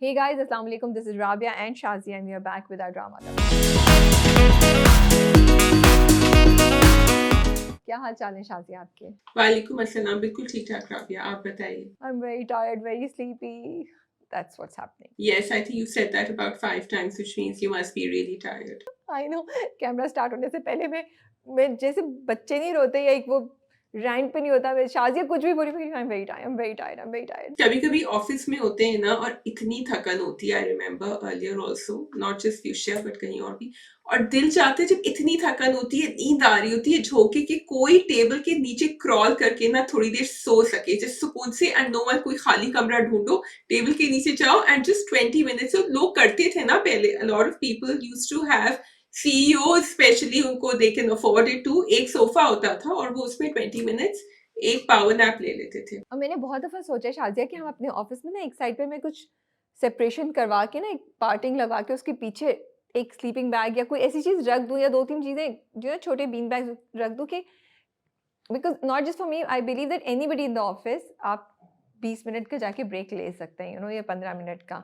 Hey guys, Assalamu alaikum. This is Rabia and Shazia, and we are back with our drama club. क्या हाल चाल है शाजिया आपके? वालेकुम अस्सलाम, बिल्कुल ठीक ठाक राबिया, आप बताइए। I'm very tired, very sleepy. That's what's happening. Yes, I think you said that about 5 times, which means you must be really tired. I know. Camera start होने से पहले मैं जैसे बच्चे नहीं रोते या एक वो रैंट पे नहीं होता, मैं शाजिया कुछ भी बोली आई am very tired, I am very tired, I am very tired. कभी-कभी ऑफिस में होते हैं ना और इतनी थकन होती है, I remember earlier also, not just fuchsia but कहीं और भी, और दिल चाहता है जब इतनी थकन होती है, नींद आ रही होती है, झोंके के कोई टेबल के नीचे क्रॉल करके ना थोड़ी देर सो सके, जस्ट सुकून से, एंड नो वन, कोई खाली कमरा ढूंढो, टेबल के नीचे जाओ एंड जस्ट 20 मिनट्स. लोग करते थे ना पहले, a lot of people used to have, CEO specially, उनको they can afford it too, एक सोफा होता था और वो उसमें 20 मिनट्स एक पावर नैप ले लेते थे. और मैंने बहुत दफ़ा सोचा है शाजिया कि हम अपने ऑफिस में ना एक साइड पे मैं कुछ सेपरेशन करवा के ना एक पार्टिंग लगा के उसके पीछे एक स्लीपिंग बैग या कोई ऐसी चीज़ रख दूँ या 2-3 चीज़ें जो है छोटे बीन बैग रख दूँ कि because not just for me, I believe that anybody in the office आप 20 मिनट का जाके ब्रेक ले सकते हैं, या 15 मिनट का,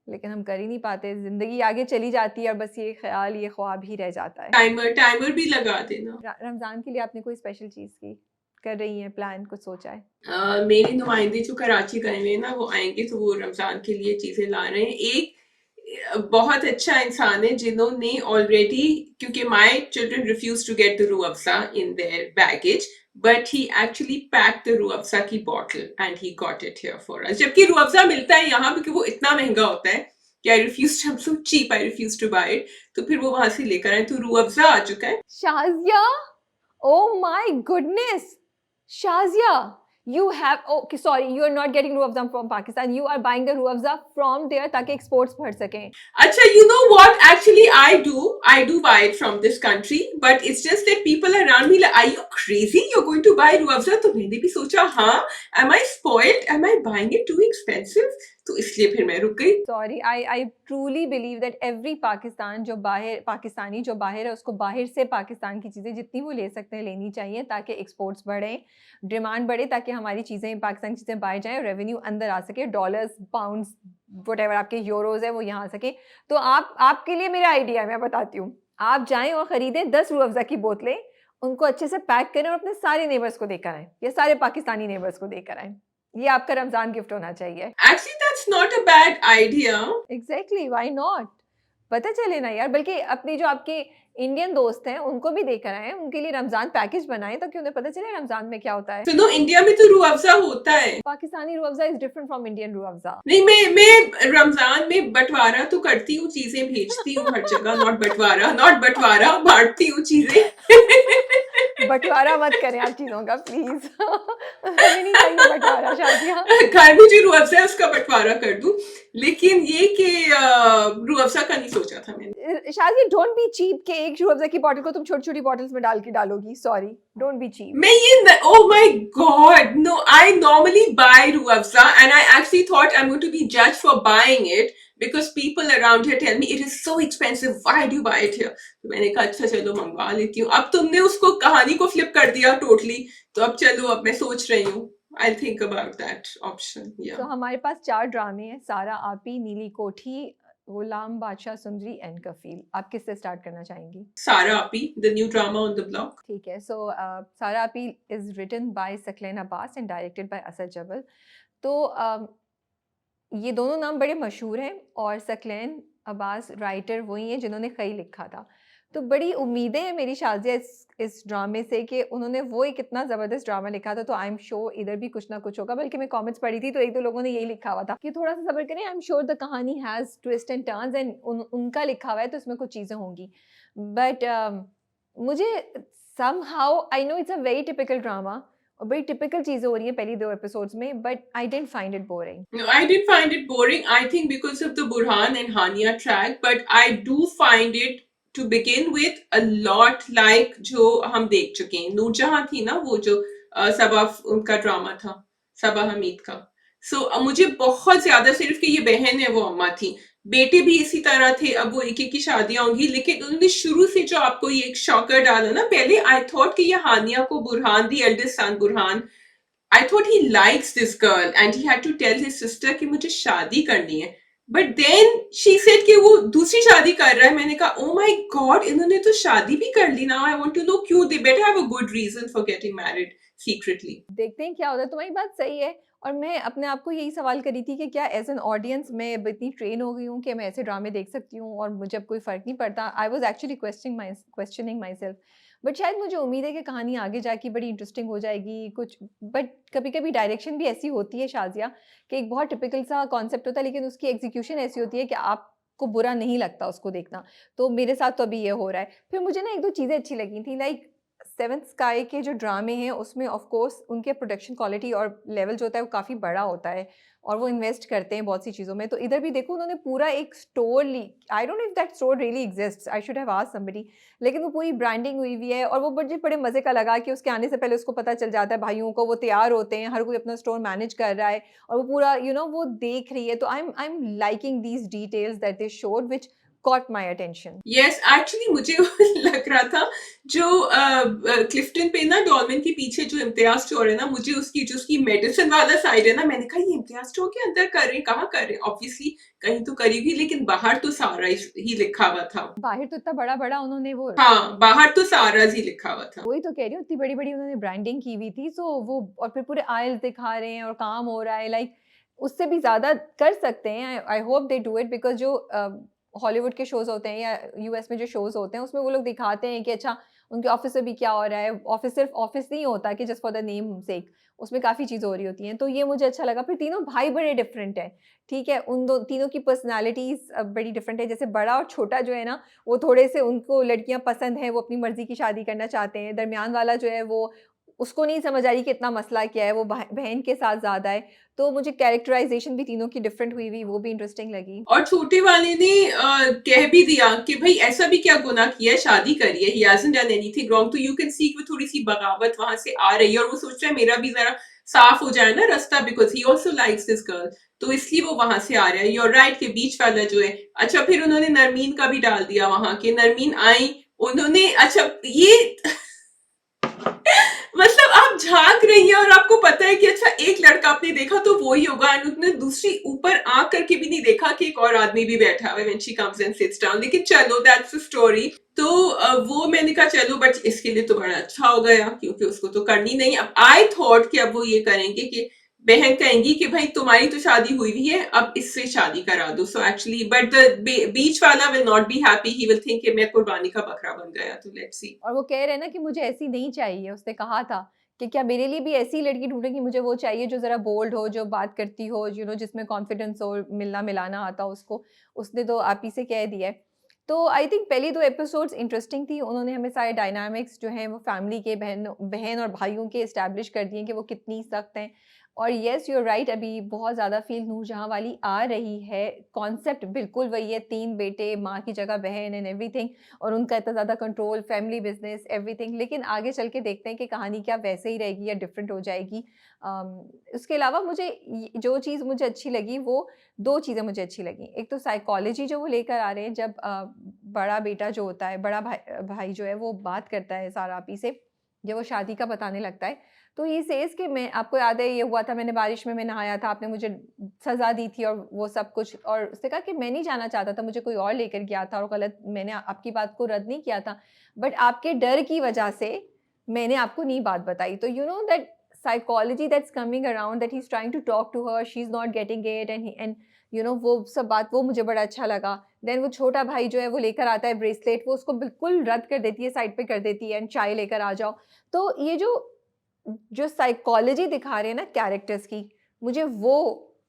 लेकिन हम कर ही नहीं पाते, ज़िंदगी आगे चली जाती है और बस ये ख्याल, ये ख्वाब ही रह जाता है. टाइमर भी लगा देना. रमज़ान के लिए आपने कोई स्पेशल चीज़ की कर रही हैं, प्लान कुछ सोचा है? मेरे नुमाइंदे जो कराची गए हुए हैं ना, वो आएंगे तो वो रमजान के लिए चीजें ला रहे हैं. एक बहुत अच्छा इंसान है जिन्होंने ऑलरेडी, क्योंकि my children refuse to get the Rooh Afza in their baggage, but he actually packed the Rooh Afza की bottle and he got it here for us. जबकि रूह अफ़ज़ा मिलता है यहाँ क्योंकि वो इतना महंगा होता है कि I refuse to, so cheap, I refuse to buy it. तो फिर वो वहां से लेकर आए, तो रूह अफ़ज़ा आ चुका है. Shazia, oh my goodness, Shazia, you have, okay, sorry, you are not getting Ruh Afza from Pakistan. You are buying the Ruh Afza from there ताकि exports बढ़ सकें. Acha, you know what? Actually, I do buy it from this country, but it's just that people around me like, are you crazy? You're going to buy Ruh Afza? तो मैंने भी सोचा, हाँ, am I spoiled? Am I buying it too expensive? तो इसलिए फिर मैं रुक गई. Sorry, I truly believe that every Pakistani जो बाहर है उसको बाहर से पाकिस्तान की चीज़ें जितनी वो ले सकते हैं लेनी चाहिए ताकि एक्सपोर्ट्स बढ़ें, डिमांड बढ़े, ताकि हमारी चीज़ें, पाकिस्तान की चीज़ें बाहर जाएँ और रेवेन्यू अंदर आ सके, डॉलर्स, पाउंड्स, व्हाटएवर आपके यूरोज़ है वो यहाँ आ सके. तो आपके लिए मेरा आइडिया है, मैं बताती हूँ. आप जाएँ और ख़रीदें 10 रूह अफ़ज़ा की बोतलें, उनको अच्छे से पैक करें और अपने सारे नेबर्स को देकर आएँ, या सारे पाकिस्तानी नेबर्स को देकर आएँ. ये आपका रमज़ान गिफ्ट होना चाहिए. Actually, that's not a bad idea. Exactly, why not? पता चले ना यार, बल्कि अपने जो आपके इंडियन दोस्त हैं उनको भी देकर आए, उनके लिए रमजान पैकेज बनाएं ताकि उन्हें पता चले रमजान में क्या होता है. सुनो, इंडिया में तो रूह अफ़ज़ा होता है. Pakistani Rooh Afza is different from Indian Rooh Afza. नहीं, मैं रमजान में बंटवारा तो करती हूँ, चीजें भेजती हूँ हर जगह. नॉट बंटवारा, बांटती हूँ चीजें. बंटवारा मत करें आप चीजों का प्लीज. हमें नहीं चाहिए बंटवारा शादियाँ. घर में जो रूह अफ़ज़ा है उसका बंटवारा कर दूं, लेकिन ये कि रूह अफ़ज़ा का नहीं सोचा था मैंने. शादी, डोंट बी चीप के एक रूह अफ़ज़ा की बॉटल को तुम छोटी-छोटी बॉटल्स में डाल के डालोगी. Sorry, don't be cheap. मैं ये, oh my god, no, I normally buy Rooh Afza and I actually thought I am going to be judged for buying it because people around here tell me it is so expensive, why do you buy it here? तो मैंने कहा अच्छा चलो मंगवा लेती हूँ. अब तुमने उसको कहानी को फ्लिप कर दिया टोटली, तो अब चलो, अब मैं सोच रही हूँ, I'll think about that option. Yeah. तो हमारे पास 4 ड्रामे हैं, सारा आपी, नीली कोठी, गुलाम बादशाह सुंदरी एंड कफील. आप किससे स्टार्ट करना चाहेंगी? सारा आपी, the new drama on the block. ठीक है. So Sara Aapi is written by Saqlain Abbas and directed by Asad Jabal. तो ये दोनों नाम बड़े मशहूर हैं और सकलैन अब्बास राइटर वही हैं जिन्होंने कई लिखा था. तो बड़ी उम्मीदें हैं मेरी शाजिया इस ड्रामे से कि उन्होंने वो एक इतना ज़बरदस्त ड्रामा लिखा था, तो आई एम श्योर इधर भी कुछ ना कुछ होगा. बल्कि मैं कमेंट्स पढ़ी थी तो एक दो लोगों ने यही लिखा हुआ था कि थोड़ा सा सब्र करें, आई एम श्योर द कहानी has twist and turns, and उनका लिखा हुआ है तो इसमें कुछ चीज़ें होंगी. बट मुझे somehow, I know it's a very typical drama और बड़ी टिपिकल चीज़ें हो रही हैं पहली 2 एपिसोड्स में, but I didn't find it boring. No, I did find it boring. I think because of the Burhan and Hania track, but I do find it to begin with a lot like जो हम देख चुके हैं. नूरजहां थी ना वो जो सबा, उनका ड्रामा था, सबा हमीद का. So मुझे बहुत ज्यादा, सिर्फ कि ये बहन है वो अम्मा थी, बेटे भी इसी तरह थे, अब वो एक एक की शादियां होंगी, लेकिन उन्होंने शुरू से जो आपको ये एक शॉकर डाला ना, पहले आई थॉट कि ये हानिया को Burhan, the eldest son Burhan, I thought he likes this girl and he had to tell his sister कि मुझे शादी करनी है. बट देन शी सेड कि वो दूसरी शादी कर रहा है. मैंने कहा ओ माय गॉड, इन्होंने तो शादी भी कर ली. Now I want to know क्यों. They better have a good reason for getting married secretly. देखते हैं क्या होता है। तुम्हारी बात सही है और मैं अपने आप को यही सवाल करी थी कि क्या एज़ एन ऑडियंस मैं अब इतनी ट्रेन हो गई हूँ कि मैं ऐसे ड्रामे देख सकती हूँ और मुझे अब कोई फ़र्क नहीं पड़ता। I was actually questioning my self. But शायद मुझे उम्मीद है कि कहानी आगे जाके बड़ी इंटरेस्टिंग हो जाएगी कुछ। बट कभी-कभी डायरेक्शन भी ऐसी होती है शाज़िया कि एक बहुत टिपिकल सा कॉन्सेप्ट होता है लेकिन उसकी एग्ज़ीक्यूशन ऐसी होती है कि आपको बुरा नहीं लगता उसको देखना। तो मेरे साथ तो अभी ये हो रहा है। फिर मुझे ना 1-2 चीज़ें अच्छी लगी थी लाइक सेवंथ स्काई के जो ड्रामे हैं उसमें ऑफ कोर्स उनके प्रोडक्शन क्वालिटी और लेवल जो होता है वो काफ़ी बड़ा होता है और वो इन्वेस्ट करते हैं बहुत सी चीज़ों में। तो इधर भी देखो उन्होंने पूरा एक स्टोर ली। I don't know if that store really exists, I should have asked somebody. लेकिन वो पूरी ब्रांडिंग हुई हुई है और वो मुझे बड़े मज़े का लगा कि उसके आने से पहले उसको पता चल जाता है भाइयों को, वो तैयार होते हैं, हर कोई अपना स्टोर मैनेज कर रहा है और वो पूरा वो देख रही है। तो I am liking these details that they showed which cot my attention. Yes, actually मुझे लग रहा था जो क्लिफ्टन पे ना डॉलमेन के पीछे जो इम्तियाज स्टोर है ना, मुझे उसकी जो उसकी मेडिसिन वाला साइड है ना, मैंने कहा ये इम्तियाज स्टोर के अंदर कर रहे हैं, कहाँ कर रहे हैं. ऑब्वियसली कहीं तो करी हुई, लेकिन बाहर तो सारा ही लिखा हुआ था. बाहर तो इतना बड़ा-बड़ा उन्होंने वो हाँ, बाहर तो सारा ही लिखा हुआ था. वही तो कह रही हूँ, इतनी बड़ी-बड़ी उन्होंने ब्रांडिंग की हुई थी, सो वो और फिर पूरे आइल्स दिखा रहे हैं और काम हो रहा है, लाइक उससे भी ज़्यादा कर सकते हैं। I hope they do it because जो हॉलीवुड के शोज़ होते हैं या यूएस में जो शोज़ होते हैं, उसमें वो लोग दिखाते हैं कि अच्छा, उनके ऑफ़िस में भी क्या हो रहा है। ऑफ़िस सिर्फ़ ऑफ़िस नहीं होता कि जस्ट फॉर द नेम सेक, उसमें काफ़ी चीज़ें हो रही होती हैं, तो ये मुझे अच्छा लगा। फिर तीनों भाई बड़े डिफरेंट हैं, ठीक है? उन दो तीनों की पर्सनैलिटीज़ बड़ी डिफरेंट है। जैसे बड़ा और छोटा जो है ना, वो थोड़े-से उनको लड़कियाँ पसंद हैं, वो अपनी मर्ज़ी की शादी करना चाहते हैं। दरमियान वाला जो है वो उसको नहीं समझ आ रही कि इतना मसला क्या है, वो बहन के साथ ज़्यादा है। तो मुझे कैरेक्टराइज़ेशन भी तीनों की डिफरेंट हुई हुई, वो भी इंटरेस्टिंग लगी। और छोटे वाले ने कह भी दिया कि भाई ऐसा भी क्या गुनाह किया है, शादी करी है, he hasn't done anything wrong. तो यू कैन सी कि थोड़ी सी बगावत वहां से आ रही है और वो सोच रहा है मेरा भी जरा साफ हो जाए ना रास्ता, because he also likes this girl. तो इसलिए वो वहां से आ रहा है. योर राइट के बीच वाला जो है. अच्छा, फिर उन्होंने नरमीन का भी डाल दिया वहां के. नरमीन आई, उन्होंने अच्छा ये मतलब आप झांक रही हैं और आपको पता है कि अच्छा एक लड़का आपने देखा तो वो ही होगा, एंड उसने दूसरी ऊपर आंख करके भी नहीं देखा कि एक और आदमी भी बैठा हुआ है when she comes and seats down. लेकिन चलो दैट्स अ स्टोरी. तो वो मैंने कहा चलो, बट इसके लिए तो बड़ा अच्छा हो गया क्योंकि उसको तो करनी नहीं. अब आई थॉट कि अब वो ये करेंगे कि बहन कहेंगी कि भाई तुम्हारी तो शादी हुई हुई है, अब इससे शादी करा दो. सो एक्चुअली बट द बीच वाला will not be happy. He will think कि मैं कुर्बानी का बकरा बन गया. तो लेट्स सी. और वो कह रहे हैं ना कि मुझे ऐसी नहीं चाहिए, उसने कहा था कि क्या मेरे लिए भी ऐसी लड़की ढूँढेंगी, मुझे वो चाहिए जो ज़रा बोल्ड हो, जो बात करती हो, जिसमें कॉन्फिडेंस हो, मिलना-मिलाना आता हो उसको। उसने तो आप ही से कह दिया है। तो आई थिंक पहली 2 एपिसोड्स इंटरेस्टिंग थी, उन्होंने हमें सारे डायनामिक्स जो हैं वो फैमिली के बहन बहन और भाइयों के एस्टेब्लिश कर दिए कि वो कितनी सख्त हैं। और येस यू आर राइट, अभी बहुत ज़्यादा फ़ील नूरजहाँ वाली आ रही है। कॉन्सेप्ट बिल्कुल वही है, 3 बेटे, माँ की जगह बहन एंड एवरीथिंग और उनका इतना ज़्यादा कंट्रोल, फैमिली बिज़नेस, एवरीथिंग। लेकिन आगे चल के देखते हैं कि कहानी क्या वैसे ही रहेगी या डिफरेंट हो जाएगी। उसके अलावा मुझे जो चीज़ मुझे अच्छी लगी वो 2 चीज़ें मुझे अच्छी लगी। एक तो साइकोलॉजी जो वो लेकर आ रहे हैं, जब बड़ा बेटा जो होता है, बड़ा भाई जो है वो बात करता है सारा आपी से, जब वो शादी का बताने लगता है, तो ही सेज़ कि मैं आपको याद है ये हुआ था, मैंने बारिश में मैं नहाया था, आपने मुझे सज़ा दी थी और वो सब कुछ। और उसने कहा कि मैं नहीं जाना चाहता था, मुझे कोई और लेकर गया था और गलत, मैंने आपकी बात को रद्द नहीं किया था, बट आपके डर की वजह से मैंने आपको नहीं बात बताई। तो that psychology that's coming around, that he is trying to talk to her, she is not getting it and वो सब बात, वो मुझे बड़ा अच्छा लगा। देन वो छोटा भाई जो है वो लेकर आता है ब्रेसलेट, वो उसको बिल्कुल रद्द कर देती है, साइड पे कर देती है एंड चाय लेकर आ जाओ। तो ये जो साइकोलॉजी दिखा रहे हैं ना कैरेक्टर्स की, मुझे वो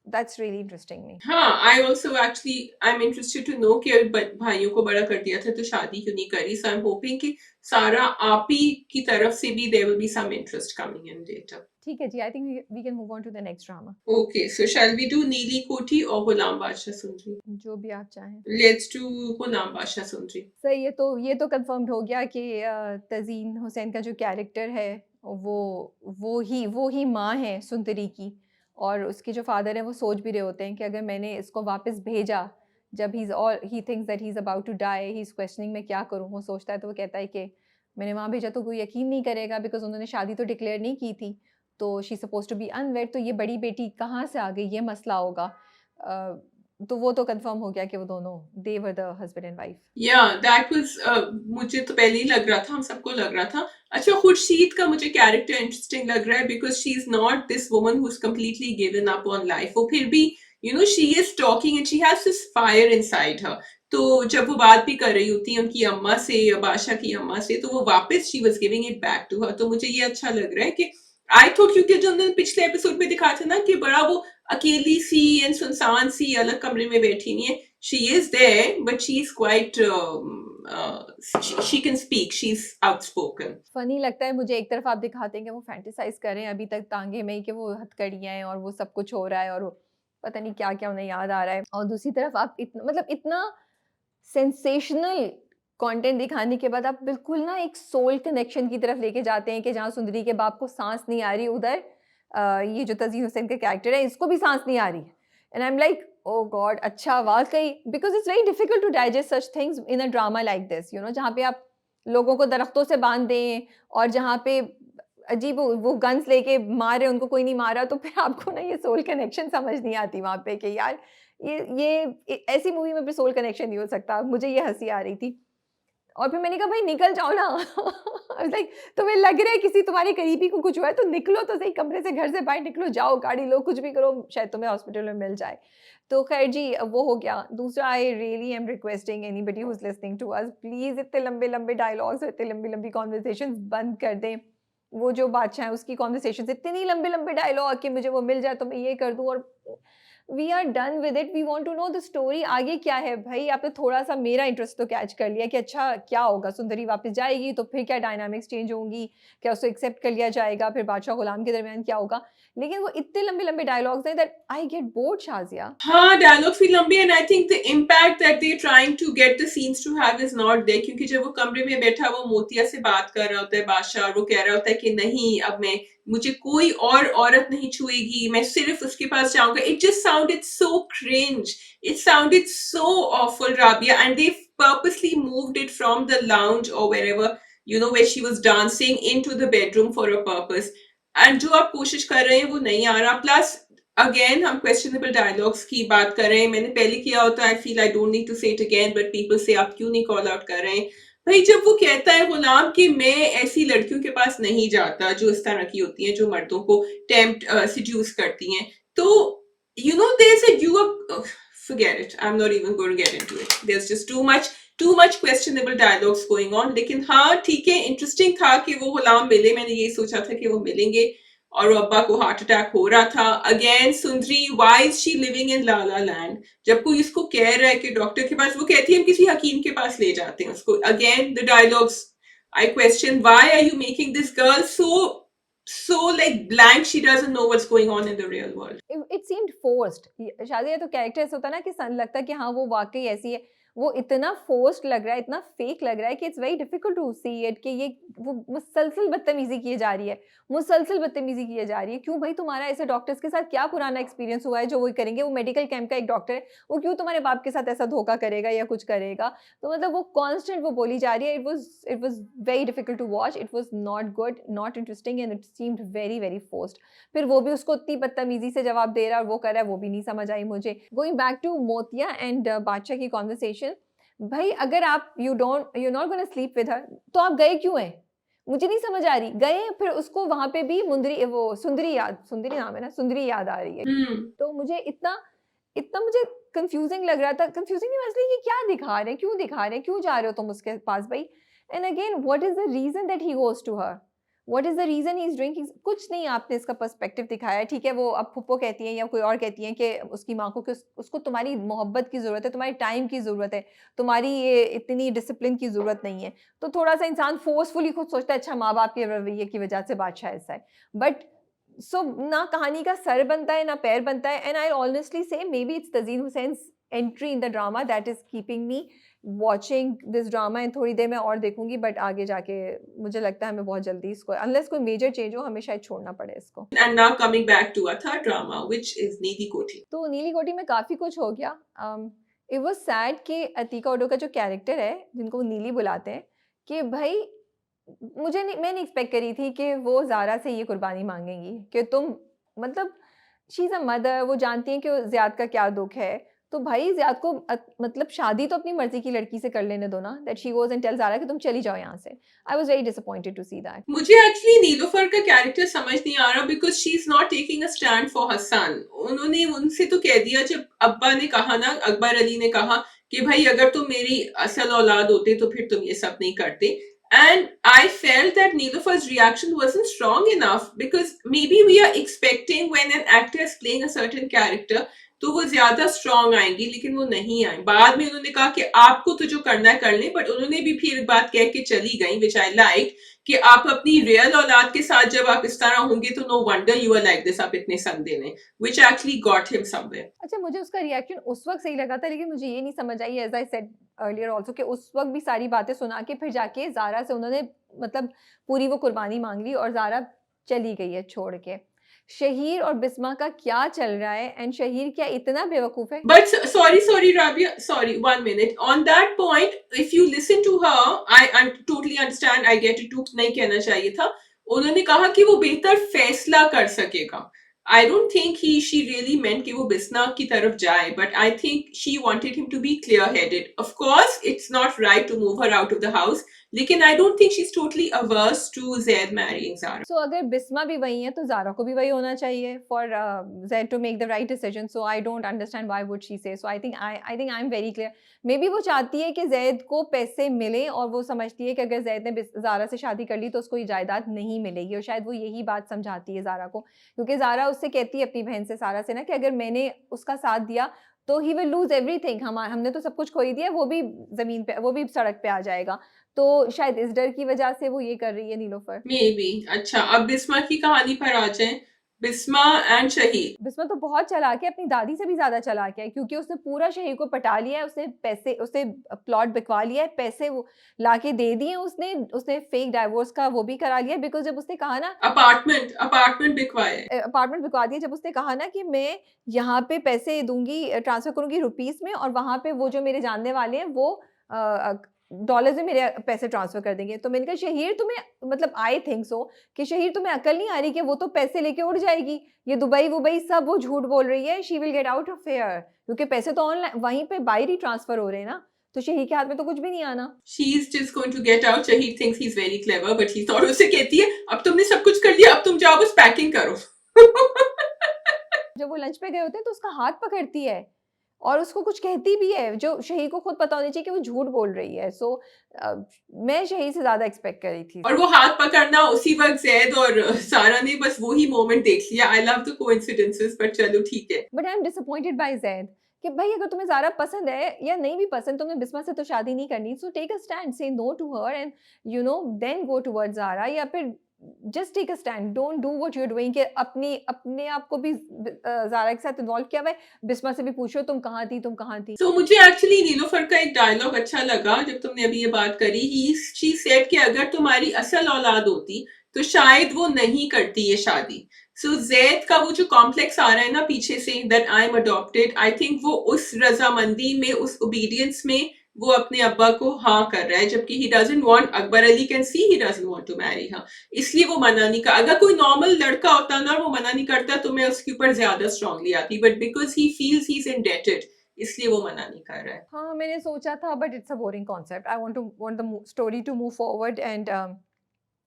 दैट्स रियली इंटरेस्टिंग मी। हाँ, I also actually I am interested to know कि भाइयों को बड़ा कर दिया था तो शादी क्यों नहीं करी. सो आई एम होपिंग कि सारा आप ही की तरफ से भी there will be some interest coming in later. ठीक है जी, I think we can move on to the next drama. Okay, so shall we do Neeli Kothi और गुलाम बादशाह सुंदरी? जो भी आप चाहें। लेट्स डू गुलाम बादशाह सुंदरी. सही है, तो ये तो कंफर्म्ड हो गया कि तज़ीन हुसैन का जो कैरेक्टर है वो वो ही माँ है सुंदरी की। और उसके जो फादर हैं वो सोच भी रहे होते हैं कि अगर मैंने इसको वापस भेजा, जब he thinks that he is about to die, he is questioning मैं क्या करूँ? वो सोचता है तो वो कहता है कि मैंने वहाँ भेजा तो कोई यकीन नहीं करेगा बिकॉज़ उन्होंने शादी तो डिक्लेयर नहीं की थी। तो she is supposed to be unwed, तो ये बड़ी बेटी कहाँ से आ गई? ये मसला होगा। तो वो तो कंफर्म हो गया कि वो दोनों they were the husband and wife. That was मुझे तो पहले ही लग रहा था, हम सबको लग रहा था। अच्छा, खुर्शीद का मुझे कैरेक्टर इंटरेस्टिंग लग रहा है because she is not this woman who is completely given up on life. वो फिर भी she is talking and she has this fire inside her. तो जब वो बात भी कर रही होती है उनकी अम्मा से, बादशाह की अम्मा से, तो वो वापस she was giving it back to her. तो मुझे ये अच्छा लग रहा है कि आई थॉट, क्योंकि जो उन्होंने पिछले एपिसोड में दिखाया था ना कि बड़ा वो अकेली सी एंड सुनसान सी अलग कमरे में बैठी नहीं है, she is there but she is quite she can speak, she's outspoken. Funny लगता है मुझे, एक तरफ आप दिखाते हैं कि वो फैंटेसाइज कर रहे हैं अभी तक तांगे में ही कि वो हथकड़ियाँ हैं और वो सब कुछ हो रहा है और वो पता नहीं क्या क्या उन्हें याद आ रहा है, और दूसरी तरफ आप इतना मतलब इतना सेंसेशनल कंटेंट दिखाने के बाद आप बिल्कुल ना एक सोल कनेक्शन की तरफ लेके जाते हैं कि जहाँ सुंदरी के बाप को सांस नहीं आ रही, उधर ये जो तज़ीन हुसैन का कैरेक्टर है इसको भी सांस नहीं आ रही, and I am like oh God, अच्छा वाकई, because it's very difficult to digest such things in a drama like this, जहाँ पे आप लोगों को दरख्तों से बांध दें और जहाँ पे अजीब वो गन्स लेके मार रहे, उनको कोई नहीं मारा, तो फिर आपको ना ये सोल कनेक्शन समझ नहीं आती वहाँ पे कि यार ऐसी मूवी में भी सोल कनेक्शन नहीं हो सकता। मुझे ये हंसी आ रही थी और फिर मैंने कहा भाई निकल जाओ ना। लाइक तुम्हें लग रहा है किसी तुम्हारे करीबी को कुछ हुआ है तो निकलो तो सही, कमरे से, घर से बाहर निकलो, जाओ गाड़ी लो, कुछ भी करो, शायद तुम्हें हॉस्पिटल में मिल जाए। तो खैर जी, वो हो गया। दूसरा, I really am requesting anybody who is listening to us, please इतने लंबे लंबे डायलॉग्स, इतनी लंबी लंबी कॉन्वर्सेशंस बंद कर दें। वो जो बादशाह है उसकी कॉन्वर्सेशंस इतनी लंबे लंबे डायलॉग कि मुझे वो मिल जाए तो मैं ये कर दूं, और we are done with it, we want to know the story, आगे क्या है भाई। आपने थोड़ा सा मेरा इंटरेस्ट तो कैच कर लिया कि अच्छा क्या होगा, सुंदरी वापस जाएगी तो फिर क्या डायनामिक्स चेंज होंगी, क्या उसको एक्सेप्ट कर लिया जाएगा, फिर बादशाह गुलाम के दरमियान क्या होगा, लेकिन वो इतने लंबे लंबे डायलॉग्स हैं that I get bored Shazia. हाँ, डायलॉग्स भी लंबे and I think the impact that they trying to get the scenes to have is not there, क्योंकि जब वो कमरे में बैठा वो मोतिया से बात कर रहा होता है बादशाह, और वो कह रहा होता है कि नहीं, अब मुझे कोई और औरत नहीं छुएगी, मैं सिर्फ उसके पास जाऊंगा। It just sounded so cringe, it sounded so awful, Rabia, and they purposely moved it from the lounge or wherever, where she was dancing, into the bedroom for a purpose. And जो आप कोशिश कर रहे हैं वो नहीं आ रहा। प्लस अगेन हम क्वेश्चनेबल डायलॉग्स की बात कर रहे हैं, मैंने पहले किया होता है, I feel I don't need to say it again, but people से आप क्यों नहीं कॉल आउट कर रहे हैं भाई। जब वो कहता है गुलाम कि मैं ऐसी लड़कियों के पास नहीं जाता जो इस तरह की होती हैं, जो मर्दों को टेम्प्ट सिड्यूस करती हैं, तो they said you are forget it, I'm not even going to get into it, there's just too much questionable dialogues going on। लेकिन हाँ ठीक है, इंटरेस्टिंग था कि वो गुलाम मिले, मैंने यही सोचा था कि वो मिलेंगे, और वो अब्बा को हार्ट अटैक हो रहा था। Again Sundari, why is she living in Lala land? जब कोई इसको कह रहा है कि डॉक्टर के पास, वो कहती है हम किसी हकीम के पास ले जाते हैं उसको। Again the dialogues, I question why are you making this girl so like blank, she doesn't know what's going on in the real world। It seemed forced। Shadiya तो कैरेक्टर ऐसा होता है ना कि लगता है कि हाँ वो वाकई ऐसी है, वो इतना फोर्स्ड लग रहा है, इतना फेक लग रहा है कि it's very difficult to see it, कि ये वो मुसलसल बदतमीजी की जा रही है, मुसलसल बदतमीजी की जा रही है। क्यों भाई, तुम्हारा ऐसे डॉक्टर्स के साथ क्या पुराना एक्सपीरियंस हुआ है जो वो करेंगे? वो मेडिकल कैंप का एक डॉक्टर है, वो क्यों तुम्हारे बाप के साथ ऐसा धोखा करेगा या कुछ करेगा? तो मतलब वो कांस्टेंट वो बोली जा रही है। It was very difficult to watch, it was not good, not interesting, and it seemed very very forced. फिर वो भी उसको इतनी बदतमीजी से जवाब दे रहा है और वो कर रहा है, वो भी नहीं समझ आई मुझे। गोइंग बैक टू मोतिया एंड बादशाह की कॉन्वर्सेशन, भाई अगर आप you not gonna sleep with her, तो आप गए क्यों हैं? मुझे नहीं समझ आ रही। गए, फिर उसको वहां पे भी सुंदरी नाम है ना, सुंदरी याद आ रही है। तो मुझे इतना इतना मुझे कंफ्यूजिंग लग रहा था। कंफ्यूजिंग नहीं, इसलिए कि क्या दिखा रहे हैं, क्यों दिखा रहे हैं, क्यों जा रहे हो तुम उसके पास भाई? And again, what is the reason that he goes to her? What is the reason he is drinking? कुछ नहीं आपने इसका पर्सपेक्टिव दिखाया है। ठीक है, वो अब फुप्पो कहती हैं या कोई और कहती हैं कि उसकी माँ को कि उसको तुम्हारी मोहब्बत की ज़रूरत है, तुम्हारी टाइम की ज़रूरत है, तुम्हारी ये इतनी डिसिप्लिन की ज़रूरत नहीं है। तो थोड़ा सा इंसान फोर्सफुली खुद सोचता है अच्छा माँ बाप के रवैये की वजह से बादशाह ऐसा है। बट सो ना कहानी का सर बनता है ना पैर बनता है। And I honestly say maybe it's Tazeen Hussain's entry in the drama that is keeping me watching this drama. And थोड़ी देर में और देखूंगी, बट आगे जाके मुझे लगता है हमें बहुत जल्दी इसको, अनलेस कोई मेजर चेंज हो, हमें शायद छोड़ना पड़े इसको। And now coming back to our third drama, which is Needi Koti। तो नीली कोठी में काफ़ी कुछ हो गया। इट वाज सैड कि अतीका उडो का जो कैरेक्टर है, जिनको वो नीली बुलाते हैं, कि भाई मैं नहीं एक्सपेक्ट करी थी कि वो ज़ारा से ये कुर्बानी मांगेंगी कि तुम, मतलब शी इज़ अ मदर, वो जानती हैं कि ज़ियाद का क्या दुख है, तो भाई ज़ियाद को मतलब शादी तो अपनी मर्ज़ी की लड़की से कर लेने दो ना, that she goes and tells Zara कि तुम चली जाओ यहाँ से। I was very disappointed to see that. मुझे एक्चुअली नीलोफर का कैरेक्टर समझ नहीं आ रहा because she is not taking a stand for Hasan. उन्होंने उनसे तो कह दिया, जब अब्बा ने कहा ना, अकबर अली ने कहा कि भाई अगर तुम मेरी असल औलाद होते तो फिर तुम ये सब नहीं करते। And I felt that Nilofar's reaction wasn't strong enough because maybe we are expecting when an actor is playing a certain character तो वो ज्यादा स्ट्रांग आएंगी, लेकिन वो नहीं आई। बाद में उन्होंने कहा कि आपको तो जो करना है कर ले, बट उन्होंने भी फिर एक बात कह के चली गई विच आई लाइक कि आप अपनी रियल औलाद के साथ जब आप इस तरह होंगे तो no wonder you are like this, आप इतने संदे ने, which actually got him somewhere. अच्छा, मुझे उसका रिएक्शन उस वक़्त सही लगा था, लेकिन मुझे ये नहीं समझ आई, as I said earlier also, कि उस वक़्त भी सारी बातें सुना के फिर जाके ज़ारा से उन्होंने मतलब पूरी वो कुर्बानी माँग ली और ज़ारा चली गई है छोड़ के। शहीर और बिस्मा का क्या चल रहा है, एंड शहीर क्या इतना बेवकूफ़ है? But sorry, Rabia. Sorry, 1 minute. On that point, if you listen to her, I totally understand. I get it too. नहीं कहना चाहिए था। उन्होंने कहा कि वो बेहतर फैसला कर सकेगा। I don't think she really meant कि वो बिस्ना की तरफ जाए, but I think she wanted him to be clear-headed. Of course, it's not right to move her out of the house, लेकिन I don't think she's totally averse to Zaid marrying Zara. सो अगर बिस्मा भी वही है तो ज़ारा को भी वही होना चाहिए for Zaid to make the right decision. So I don't understand why would she say. So I think I am very clear. Maybe वो चाहती है कि ज़ैद को पैसे मिले और वो समझती है कि अगर ज़ैद ने ज़ारा से शादी कर ली तो उसको ये जायदाद नहीं मिलेगी, और शायद वो यही बात समझाती है ज़ारा को, क्योंकि ज़ारा उससे कहती है अपनी बहन से, सारा से ना, कि अगर मैंने उसका साथ दिया तो ही विल लूज एवरीथिंग। हमने तो सब कुछ खो ही दिया, वो भी ज़मीन पे, वो भी सड़क पे आ जाएगा। तो शायद इस डर की वजह से वो ये कर रही है नीलोफर। May be. अच्छा, अब बिस्मा की कहानी पर आ जाए। बिस्मा एंड शहीद। बिस्मा तो बहुत चालाक है, अपनी दादी से भी ज़्यादा चालाक है, क्योंकि उसने पूरा शहीर को पटा लिया है, उसने प्लॉट बिकवा लिया है, पैसे वो लाके दे दिए उसने, फेक डाइवोर्स का वो भी करा लिया, बिकॉज़ जब उसने कहा ना, अपार्टमेंट बिकवाए। अपार्टमेंट बिकवा दिया, जब उसने कहा ना कि मैं यहाँ पे पैसे दूँगी, ट्रांसफ़र करूँगी रुपीस में, और वहाँ पे वो जो मेरे जानने वाले हैं वो डॉलर्स में मेरे पैसे ट्रांसफ़र कर देंगे। तो मैंने कहा शहीर तुम्हें, मतलब आई थिंक सो, कि शहीर तुम्हें अकल नहीं आ रही कि वो तो पैसे लेके उड़ जाएगी। ये दुबई-वुबई सब वो झूठ बोल रही है, she will get out of here, क्योंकि पैसे तो ऑनलाइन वहीं पे बाहर ही ट्रांसफ़र हो रहे हैं ना, तो शहीर के हाथ में तो कुछ भी नहीं आना। She is just going to get out. Shahid thinks he's very clever, but he thought, उसे कहती है अब तुमने सब कुछ कर लिया, अब तुम जाओ बस पैकिंग करो। जब वो लंच पे गए होते हैं तो उसका हाथ पकड़ती है और उसको कुछ कहती भी है, जो शहीर को खुद पता होना चाहिए कि वो झूठ बोल रही है। सो मैं शहीर से ज़्यादा एक्सपेक्ट कर रही थी। और वो हाथ पकड़ना उसी वक्त जैद और सारा ने बस वही मोमेंट देख लिया। I love the coincidences, but चलो ठीक है। But I am disappointed by Zaid कि भाई अगर तुम्हें ज़ारा पसंद है या नहीं भी पसंद, तुमने बिस्मा से तो शादी नहीं करनी, so take a stand, say no to her, and you know then go towards Zara, या फिर just take a stand, don't do what you are doing, कि अपने आप को भी ज़ारा के साथ इन्वॉल्व किया हुआ है। बिस्मा से भी पूछो तुम कहाँ थी, तुम कहाँ थी। तो मुझे एक्चुअली नीलोफर का एक डायलॉग अच्छा लगा जब तुमने अभी ये बात करी। शी सेड कि अगर तुम्हारी असल औलाद होती तो शायद वो नहीं करती ये शादी। सो जैद का वो जो कॉम्प्लेक्स आ रहा है ना पीछे से, that I am adopted, I think वो उस रजामंदी में, उस ओबीडियंस में वो अपने अब्बा को हाँ कर रहा है, जबकि he doesn't want, Akbar Ali can see he doesn't want to marry her, इसलिए वो मना नहीं कर। अगर कोई नॉर्मल लड़का होता ना और वो मना नहीं करता तो मैं उसके ऊपर ज्यादा स्ट्रांगली आती, but because he feels he is indebted इसलिए वो मना नहीं कर रहा है। हाँ, मैंने सोचा था, but it's a boring concept. I want the story to move forward, and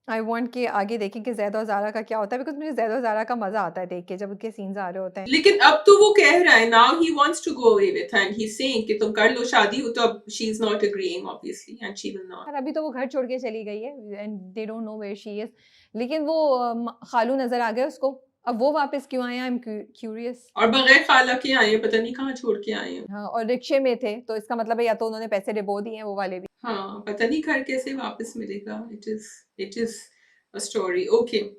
I want कि आगे देखें कि ज़ैद और ज़ारा का क्या होता है, बिकॉज़ मुझे ज़ैद और ज़ारा का मज़ा आता है देख के, जब उनके सीन्स आ रहे होते हैं। लेकिन अब तो वो कह रहा है, now he wants to go away with and he is saying कि तुम कर लो शादी, तो अब she is not agreeing obviously and she will not. और अभी तो वो घर छोड़ के चली गई है, and they don't know where she is. लेकिन वो खालू नज़र आ गए उसको। अब वो वापस क्यों आए हैं, आई एम क्यूरियस। और बगैर खाला के आए हैं, पता नहीं कहाँ छोड़ के आए हैं। हाँ, और रिक्शे में थे, तो इसका मतलब है या तो उन्होंने पैसे डिबो दिए हैं वो वाले भी। हाँ, पता नहीं घर कैसे वापस मिलेगा। It is a story. Okay,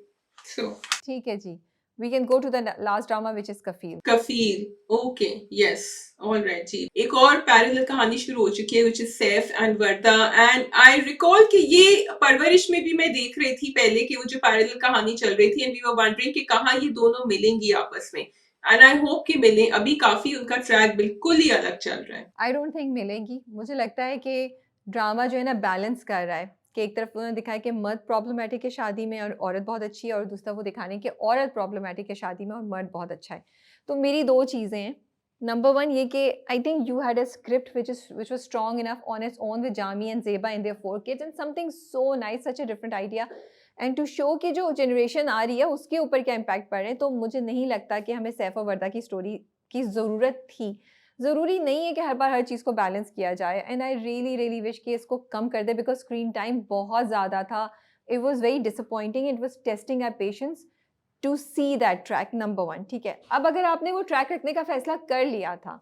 so ठीक है जी। We can go to the last drama which is Kafeel. Kafeel. Okay, yes, alright जी। एक और पैरेलल कहानी शुरू हो चुकी है, which is Saif and Warda. And I recall कि ये परवरिश में भी मैं देख रही थी पहले कि वो जो पैरेलल कहानी चल रही थी, एंड वी वर वंडरिंग कि कहाँ ये दोनों मिलेंगी आपस में। एंड आई होप कि मिलें। अभी काफी उनका ट्रैक बिल्कुल ही अलग चल रहा है। आई डोंट थिंक मिलेंगी। मुझे लगता है कि ड्रामा जो है ना बैलेंस कर रहा है, कि एक तरफ उन्होंने दिखाया कि मर्द प्रॉब्लमेटिक है शादी में और औरत बहुत अच्छी है, और दूसरा वो दिखाने कि औरत प्रॉब्लमेटिक है शादी में और मर्द बहुत अच्छा है। तो मेरी 2 चीज़ें हैं। Number one, ये कि I think you had a script which was strong enough on its own with Jami and Zeba and their 4 kids, and something so nice, such a different idea, and to show कि जो generation आ रही है उसके ऊपर क्या impact पड़ रहे हैं, तो मुझे नहीं लगता कि हमें सैफ और वर्दा की story की ज़रूरत थी। ज़रूरी नहीं है कि हर बार हर चीज़ को बैलेंस किया जाए, and I really really wish कि इसको कम कर दे, बिकॉज स्क्रीन टाइम बहुत ज़्यादा था। It was very disappointing, it was testing our patience to see that track. Number one, ठीक है, अब अगर आपने वो ट्रैक रखने का फैसला कर लिया था,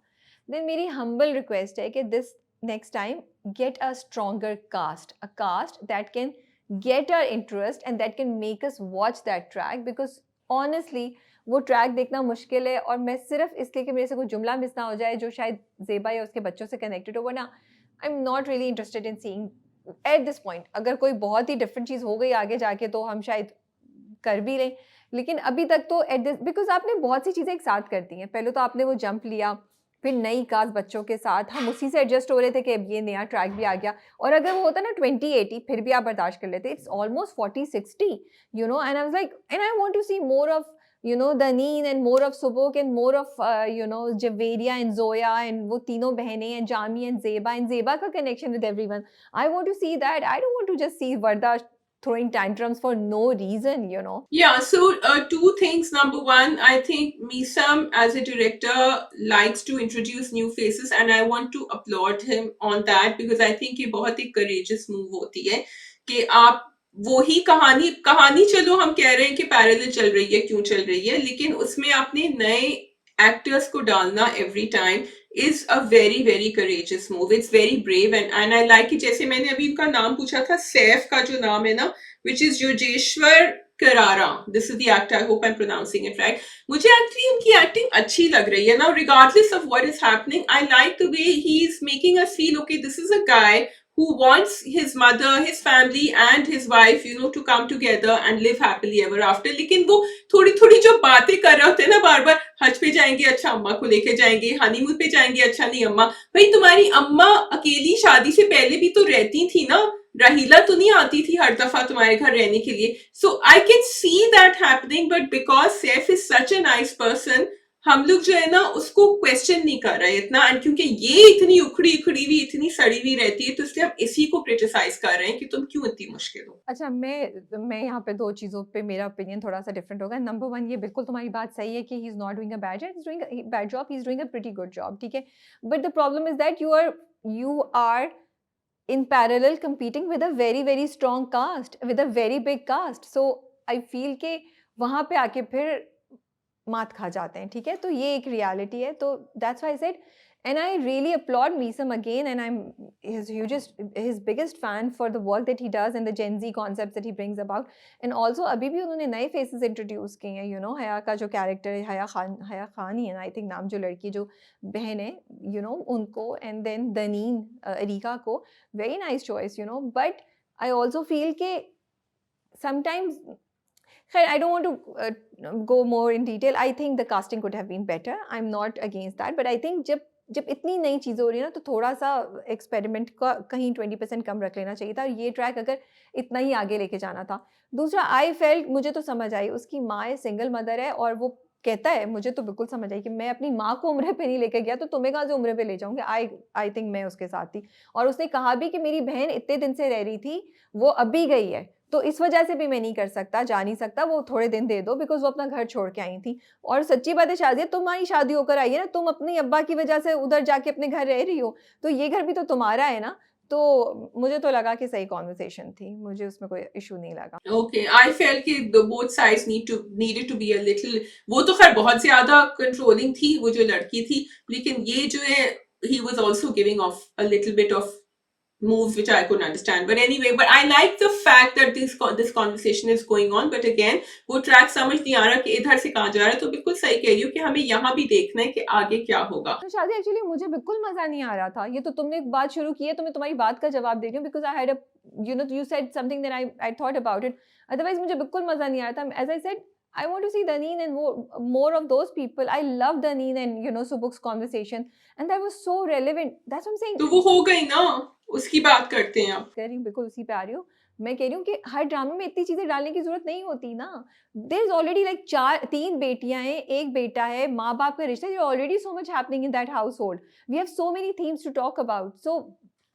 देन मेरी हम्बल रिक्वेस्ट है कि this next time get a stronger cast, a cast that can get our interest and that can make us watch that track, because honestly वो ट्रैक देखना मुश्किल है, और मैं सिर्फ इसलिए कि मेरे से कोई जुमला मिस ना हो जाए जो शायद ज़ेबा या उसके बच्चों से कनेक्टेड हो, वरना I am not really interested in seeing at this point. अगर कोई बहुत ही डिफरेंट चीज़ हो गई आगे जाके तो हम शायद कर भी लें, लेकिन अभी तक तो एट दिस, बिकॉज आपने बहुत सी चीज़ें एक साथ कर दी हैं। पहले तो आपने वो जंप लिया, फिर नई कास्ट बच्चों के साथ, हम उसी से एडजस्ट हो रहे थे कि अब ये नया ट्रैक भी आ गया, और अगर वो होता ना 2080 फिर भी आप बर्दाश्त कर लेते। It's almost 40-60, you know, and I was like, and I want to see more of, you know, Daneen and more of Subuk and more of you know, Javeria and Zoya and वो तीनों बहनें and Jami and Zeba का connection with everyone. I want to see that. I don't want to just see Varda throwing tantrums for no reason, you know. Yeah, so two things. Number one, I think Misam as a director likes to introduce new faces, and I want to applaud him on that, because I think ये बहुत ही courageous move होती है कि आप वही कहानी चलो हम कह रहे हैं कि पैरेलल चल रही है, क्यों चल रही है, लेकिन उसमें आपने नए एक्टर्स को डालना every time is a very very courageous move, it's very brave, and I like कि जैसे मैंने अभी उनका नाम पूछा था, सैफ का जो नाम है ना, which is योगेश्वर करारा, this is the actor, I hope I'm pronouncing it right. मुझे एक्चुअली उनकी एक्टिंग अच्छी लग रही है ना, regardless of what is happening. I like the way he's making us feel, okay, this is a guy who wants his mother, his family and his wife, you know, to come together and live happily ever after. लेकिन वो थोड़ी थोड़ी जो बातें कर रहे होते हैं ना, बार बार हज पे जाएंगे, अच्छा अम्मा को लेके जाएंगे, हनीमून पे जाएंगे, अच्छा नहीं अम्मा, भाई तुम्हारी अम्मा अकेली शादी से पहले भी तो रहती थी ना, राहीला तो नहीं आती थी हर दफा तुम्हारे घर रहने के लिए. So I can see that happening, but because Saif is such a nice person, हम लोग जो है ना उसको क्वेश्चन नहीं कर रहे इतना, एंड क्योंकि ये इतनी उखड़ी उखड़ी हुई, इतनी सड़ी हुई रहती है, तो इसलिए हम इसी को क्रिटिसाइज कर रहे हैं कि तुम क्यों इतनी मुश्किल हो. अच्छा, मैं यहाँ पे 2 चीज़ों पे मेरा ओपिनियन थोड़ा-सा डिफरेंट होगा। नंबर 1, ये बिल्कुल तुम्हारी बात सही है कि he is not doing a bad job, he is doing a bad job, he is doing a pretty good job, ठीक है? But the problem is that you are in parallel competing with a very very strong cast, with a very big cast, so I feel कि वहाँ पे आके फिर मात खा जाते हैं, ठीक है? तो ये एक रियलिटी है, तो that's why I said, and I really applaud Meesam again, and I am his biggest fan for the work that he does and the Gen Z concepts that he brings about, and also अभी भी उन्होंने नए faces introduce किए हैं, you know, हया का जो character है, हया खान ही है आई थिंक नाम, जो लड़की जो बहन है, यू नो, उनको, एंड देन दनीन अरीका को, very nice choice, you know, but I also feel के sometimes, खैर, I don't want to go more in detail. I think the casting could have been better. I'm not against that, but I think जब इतनी नई चीज़ें हो रही है ना, तो थोड़ा-सा एक्सपेरिमेंट का कहीं 20% कम रख लेना चाहिए था, और ये ट्रैक अगर इतना ही आगे लेके जाना था। दूसरा, आई फेल्ट, मुझे तो समझ आई, उसकी माँ है, सिंगल मदर है, और वो कहता है, मुझे तो बिल्कुल समझ आई कि मैं अपनी माँ को उम्रे पे नहीं लेके गया, तो तुम्हें कहाँ से उम्रे पे ले जाऊँगी? आई थिंक मैं उसके साथ थी, और उसने कहा भी कि मेरी बहन इतने दिन से रह रही थी, वो अभी गई है, तो इस वजह से भी मैं नहीं कर सकता, जा नहीं सकता, वो थोड़े दिन दे दो, बिकॉज़ वो अपना घर छोड़ के आई थी। और सच्ची बात है शाज़िया, तुम्हारी शादी होकर आई है ना, तुम अपनी अब्बा की वजह से उधर जाके अपने घर रह रही हो, तो ये घर भी तो तुम्हारा है ना। तो मुझे तो लगा कि सही कन्वर्सेशन थी, मुझे उसमें कोई इश्यू नहीं लगा। Okay, I felt कि both sides needed to be a little, वो तो खैर बहुत ज्यादा कंट्रोलिंग थी वो जो लड़की थी, लेकिन ये जो है he was also giving off a little bit of moves which I couldn't understand. But anyway, but I like the fact that this conversation is going on. But again, वो ट्रैक समझ नहीं आ रहा कि इधर से कहाँ जा रहा है, तो बिल्कुल सही कह रही हूँ कि हमें यहाँ भी देखना है कि आगे क्या होगा. तो शादी, एक्चुअली मुझे बिल्कुल मजा नहीं आ रहा था, ये तो तुमने एक बात शुरू की है, तो मैं तुम्हारी बात का जवाब दे रही हूँ, because I had a, you know, you said something that I thought about it, otherwise मुझे बिल्कुल मजा नहीं आ रहा था। As I said, I want to see Daneen and more of those people. I love Daneen and, you know, Subuk's conversation, and that was so relevant. That's what I'm saying. तो वो हो गई ना, उसकी बात करते हैं अब. कह रही हूँ, बिल्कुल उसी पे आ रही हूँ, मैं कह रही हूँ कि हर ड्रामे में इतनी चीज़ें डालने की ज़रूरत नहीं होती ना। देयर इज़ ऑलरेडी लाइक 3 बेटियाँ हैं, 1 बेटा है, माँ-बाप का रिश्ता, there already so much happening in that household. We have so many themes to talk about. So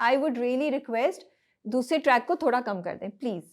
I would really request दूसरे ट्रैक को थोड़ा कम कर दें, प्लीज़।